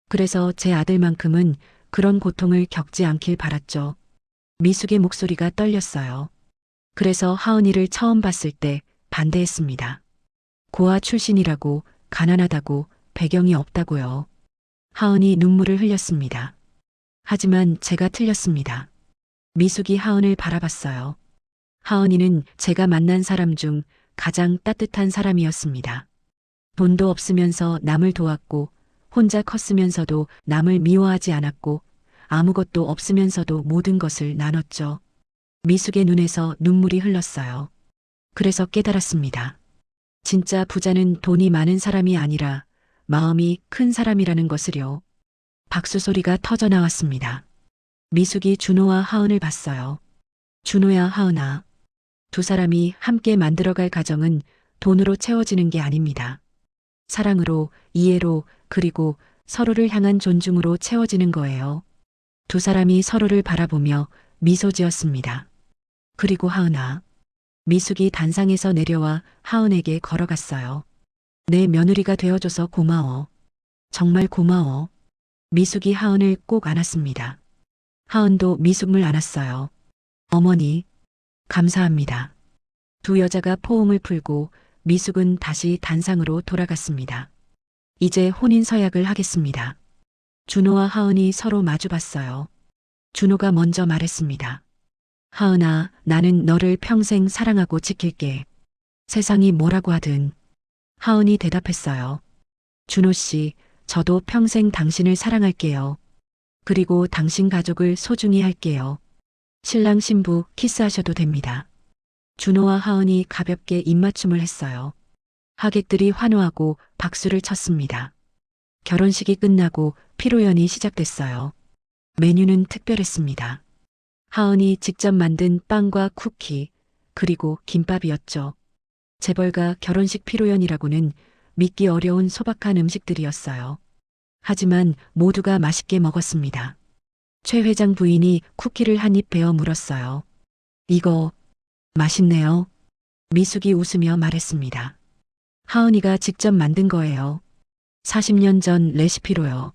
그래서 제 아들만큼은 그런 고통을 겪지 않길 바랐죠. 미숙의 목소리가 떨렸어요. 그래서 하은이를 처음 봤을 때 반대했습니다. 고아 출신이라고, 가난하다고, 배경이 없다고요. 하은이 눈물을 흘렸습니다. 하지만 제가 틀렸습니다. 미숙이 하은을 바라봤어요. 하은이는 제가 만난 사람 중 가장 따뜻한 사람이었습니다. 돈도 없으면서 남을 도왔고, 혼자 컸으면서도 남을 미워하지 않았고, 아무것도 없으면서도 모든 것을 나눴죠. 미숙의 눈에서 눈물이 흘렀어요. 그래서 깨달았습니다. 진짜 부자는 돈이 많은 사람이 아니라 마음이 큰 사람이라는 것을요. 박수 소리가 터져 나왔습니다. 미숙이 준호와 하은을 봤어요. 준호야, 하은아. 두 사람이 함께 만들어갈 가정은 돈으로 채워지는 게 아닙니다. 사랑으로, 이해로, 그리고 서로를 향한 존중으로 채워지는 거예요. 두 사람이 서로를 바라보며 미소 지었습니다. 그리고 하은아. 미숙이 단상에서 내려와 하은에게 걸어갔어요. 내 며느리가 되어줘서 고마워. 정말 고마워. 미숙이 하은을 꼭 안았습니다. 하은도 미숙을 안았어요. 어머니, 감사합니다. 두 여자가 포옹을 풀고 미숙은 다시 단상으로 돌아갔습니다. 이제 혼인 서약을 하겠습니다. 준호와 하은이 서로 마주봤어요. 준호가 먼저 말했습니다. 하은아, 나는 너를 평생 사랑하고 지킬게. 세상이 뭐라고 하든. 하은이 대답했어요. 준호 씨, 저도 평생 당신을 사랑할게요. 그리고 당신 가족을 소중히 할게요. 신랑 신부 키스하셔도 됩니다. 준호와 하은이 가볍게 입맞춤을 했어요. 하객들이 환호하고 박수를 쳤습니다. 결혼식이 끝나고 피로연이 시작됐어요. 메뉴는 특별했습니다. 하은이 직접 만든 빵과 쿠키, 그리고 김밥이었죠. 재벌가 결혼식 피로연이라고는 믿기 어려운 소박한 음식들이었어요. 하지만 모두가 맛있게 먹었습니다. 최 회장 부인이 쿠키를 한 입 베어 물었어요. 이거 맛있네요. 미숙이 웃으며 말했습니다. 하은이가 직접 만든 거예요. 40년 전 레시피로요.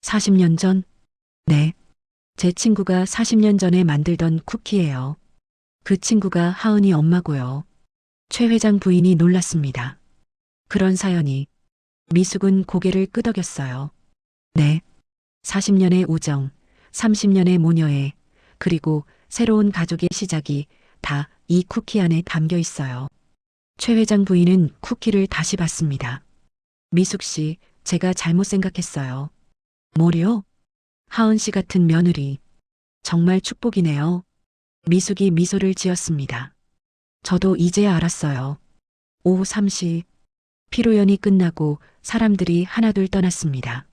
40년 전? 네. 제 친구가 40년 전에 만들던 쿠키예요. 그 친구가 하은이 엄마고요. 최 회장 부인이 놀랐습니다. 그런 사연이. 미숙은 고개를 끄덕였어요. 네. 40년의 우정, 30년의 모녀애, 그리고 새로운 가족의 시작이 다 이 쿠키 안에 담겨 있어요. 최 회장 부인은 쿠키를 다시 봤습니다. 미숙 씨, 제가 잘못 생각했어요. 뭐요? 하은 씨 같은 며느리. 정말 축복이네요. 미숙이 미소를 지었습니다. 저도 이제야 알았어요. 오후 3시, 피로연이 끝나고 사람들이 하나둘 떠났습니다.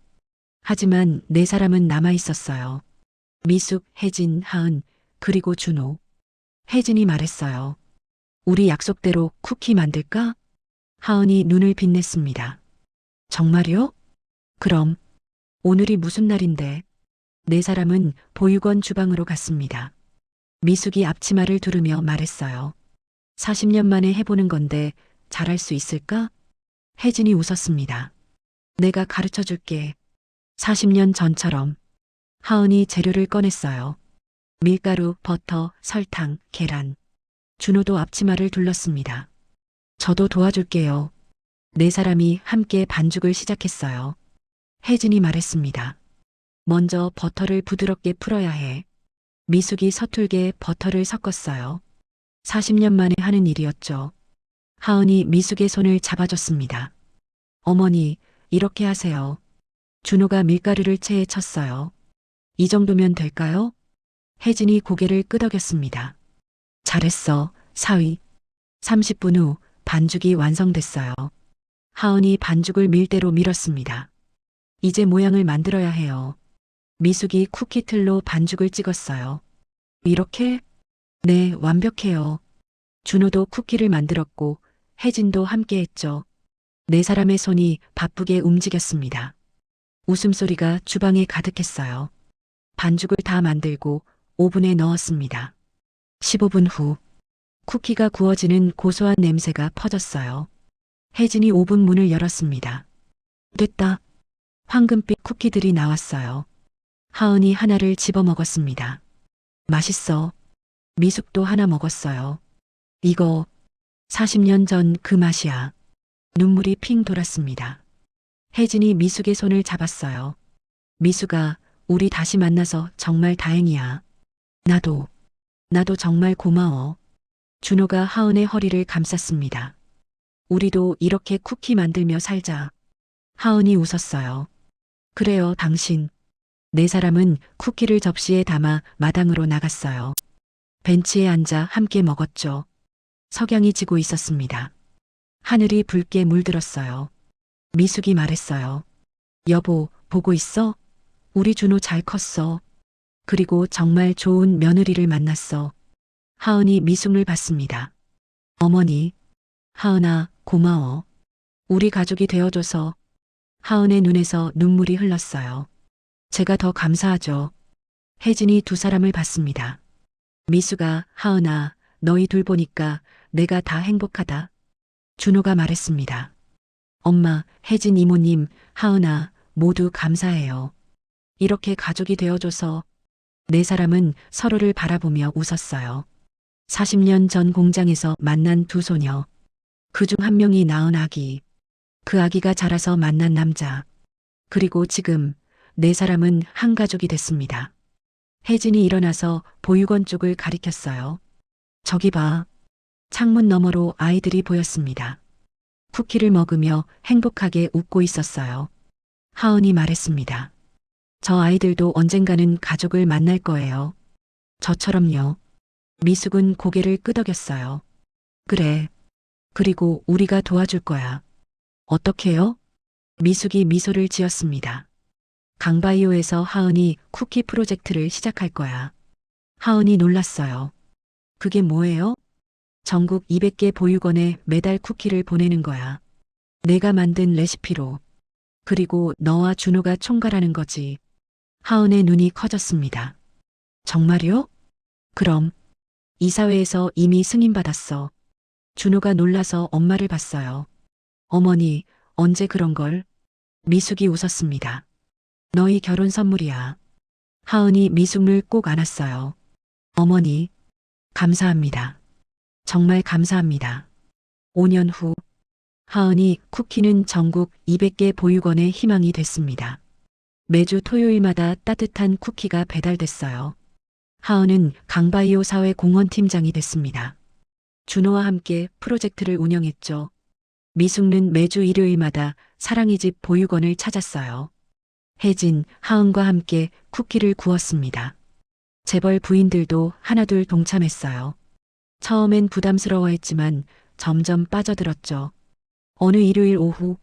하지만 네 사람은 남아 있었어요. 미숙, 혜진, 하은, 그리고 준호. 혜진이 말했어요. 우리 약속대로 쿠키 만들까? 하은이 눈을 빛냈습니다. 정말요? 그럼 오늘이 무슨 날인데? 네 사람은 보육원 주방으로 갔습니다. 미숙이 앞치마를 두르며 말했어요. 40년 만에 해보는 건데 잘할 수 있을까? 혜진이 웃었습니다. 내가 가르쳐 줄게. 40년 전처럼. 하은이 재료를 꺼냈어요. 밀가루, 버터, 설탕, 계란. 준호도 앞치마를 둘렀습니다. 저도 도와줄게요. 네 사람이 함께 반죽을 시작했어요. 혜진이 말했습니다. 먼저 버터를 부드럽게 풀어야 해. 미숙이 서툴게 버터를 섞었어요. 40년 만에 하는 일이었죠. 하은이 미숙의 손을 잡아줬습니다. 어머니, 이렇게 하세요. 준호가 밀가루를 체에 쳤어요. 이 정도면 될까요? 혜진이 고개를 끄덕였습니다. 잘했어, 사위. 30분 후 반죽이 완성됐어요. 하은이 반죽을 밀대로 밀었습니다. 이제 모양을 만들어야 해요. 미숙이 쿠키 틀로 반죽을 찍었어요. 이렇게? 네, 완벽해요. 준호도 쿠키를 만들었고 혜진도 함께 했죠. 네 사람의 손이 바쁘게 움직였습니다. 웃음소리가 주방에 가득했어요. 반죽을 다 만들고 오븐에 넣었습니다. 15분 후 쿠키가 구워지는 고소한 냄새가 퍼졌어요. 혜진이 오븐 문을 열었습니다. 됐다. 황금빛 쿠키들이 나왔어요. 하은이 하나를 집어 먹었습니다. 맛있어. 미숙도 하나 먹었어요. 이거 40년 전 그 맛이야. 눈물이 핑 돌았습니다. 혜진이 미숙의 손을 잡았어요. 미숙아, 우리 다시 만나서 정말 다행이야. 나도 정말 고마워. 준호가 하은의 허리를 감쌌습니다. 우리도 이렇게 쿠키 만들며 살자. 하은이 웃었어요. 그래요, 당신. 네 사람은 쿠키를 접시에 담아 마당으로 나갔어요. 벤치에 앉아 함께 먹었죠. 석양이 지고 있었습니다. 하늘이 붉게 물들었어요. 미숙이 말했어요. 여보, 보고 있어? 우리 준호 잘 컸어. 그리고 정말 좋은 며느리를 만났어. 하은이 미숙을 봤습니다. 어머니, 하은아, 고마워. 우리 가족이 되어줘서. 하은의 눈에서 눈물이 흘렀어요. 제가 더 감사하죠. 혜진이 두 사람을 봤습니다. 미숙아, 하은아, 너희 둘 보니까 내가 다 행복하다. 준호가 말했습니다. 엄마, 혜진 이모님, 하은아, 모두 감사해요. 이렇게 가족이 되어줘서. 네 사람은 서로를 바라보며 웃었어요. 40년 전 공장에서 만난 두 소녀. 그중 한 명이 낳은 아기. 그 아기가 자라서 만난 남자. 그리고 지금 네 사람은 한 가족이 됐습니다. 혜진이 일어나서 보육원 쪽을 가리켰어요. 저기 봐. 창문 너머로 아이들이 보였습니다. 쿠키를 먹으며 행복하게 웃고 있었어요. 하은이 말했습니다. 저 아이들도 언젠가는 가족을 만날 거예요. 저처럼요. 미숙은 고개를 끄덕였어요. 그래. 그리고 우리가 도와줄 거야. 어떻게요? 미숙이 미소를 지었습니다. 강바이오에서 하은이 쿠키 프로젝트를 시작할 거야. 하은이 놀랐어요. 그게 뭐예요? 전국 200개 보육원에 매달 쿠키를 보내는 거야. 내가 만든 레시피로. 그리고 너와 준호가 총괄하는 거지. 하은의 눈이 커졌습니다. 정말요? 그럼. 이사회에서 이미 승인받았어. 준호가 놀라서 엄마를 봤어요. 어머니, 언제 그런 걸? 미숙이 웃었습니다. 너희 결혼 선물이야. 하은이 미숙을 꼭 안았어요. 어머니, 감사합니다. 정말 감사합니다. 5년 후, 하은이 쿠키는 전국 200개 보육원의 희망이 됐습니다. 매주 토요일마다 따뜻한 쿠키가 배달됐어요. 하은은 강바이오 사회 공헌팀장이 됐습니다. 준호와 함께 프로젝트를 운영했죠. 미숙는 매주 일요일마다 사랑의 집 보육원을 찾았어요. 혜진, 하은과 함께 쿠키를 구웠습니다. 재벌 부인들도 하나둘 동참했어요. 처음엔 부담스러워했지만 점점 빠져들었죠. 어느 일요일 오후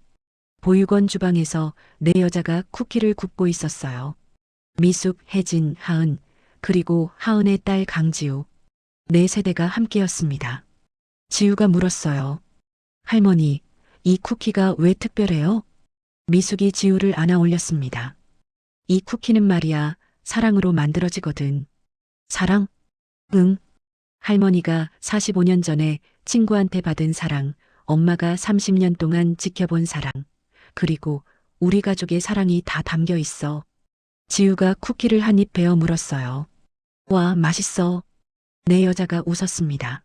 보육원 주방에서 네 여자가 쿠키를 굽고 있었어요. 미숙, 혜진, 하은, 그리고 하은의 딸 강지우. 네 세대가 함께였습니다. 지우가 물었어요. 할머니, 이 쿠키가 왜 특별해요? 미숙이 지우를 안아 올렸습니다. 이 쿠키는 말이야, 사랑으로 만들어지거든. 사랑? 응. 할머니가 45년 전에 친구한테 받은 사랑, 엄마가 30년 동안 지켜본 사랑, 그리고 우리 가족의 사랑이 다 담겨 있어. 지우가 쿠키를 한 입 베어 물었어요. 와, 맛있어. 네 여자가 웃었습니다.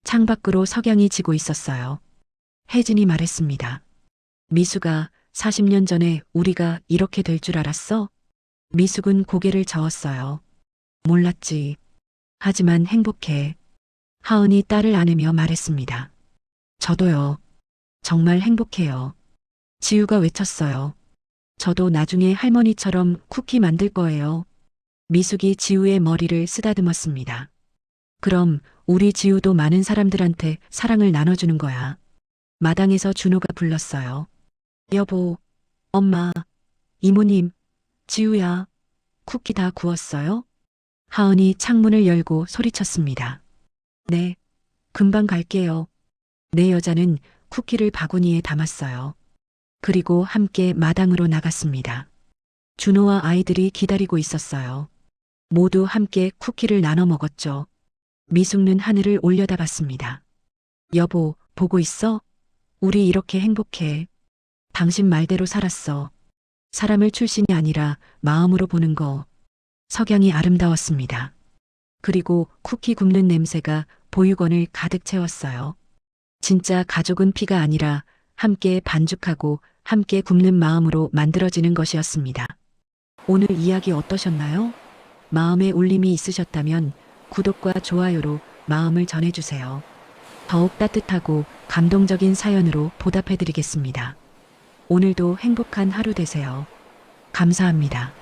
창밖으로 석양이 지고 있었어요. 혜진이 말했습니다. 미수가 40년 전에 우리가 이렇게 될 줄 알았어? 미숙은 고개를 저었어요. 몰랐지. 하지만 행복해. 하은이 딸을 안으며 말했습니다. 저도요. 정말 행복해요. 지우가 외쳤어요. 저도 나중에 할머니처럼 쿠키 만들 거예요. 미숙이 지우의 머리를 쓰다듬었습니다. 그럼 우리 지우도 많은 사람들한테 사랑을 나눠주는 거야. 마당에서 준호가 불렀어요. 여보, 엄마, 이모님, 지우야, 쿠키 다 구웠어요? 하은이 창문을 열고 소리쳤습니다. 네, 금방 갈게요. 네 여자는 쿠키를 바구니에 담았어요. 그리고 함께 마당으로 나갔습니다. 준호와 아이들이 기다리고 있었어요. 모두 함께 쿠키를 나눠 먹었죠. 미숙는 하늘을 올려다봤습니다. 여보, 보고 있어? 우리 이렇게 행복해. 당신 말대로 살았어. 사람을 출신이 아니라 마음으로 보는 거. 석양이 아름다웠습니다. 그리고 쿠키 굽는 냄새가 보육원을 가득 채웠어요. 진짜 가족은 피가 아니라 함께 반죽하고 함께 굽는 마음으로 만들어지는 것이었습니다. 오늘 이야기 어떠셨나요? 마음에 울림이 있으셨다면 구독과 좋아요로 마음을 전해주세요. 더욱 따뜻하고 감동적인 사연으로 보답해드리겠습니다. 오늘도 행복한 하루 되세요. 감사합니다.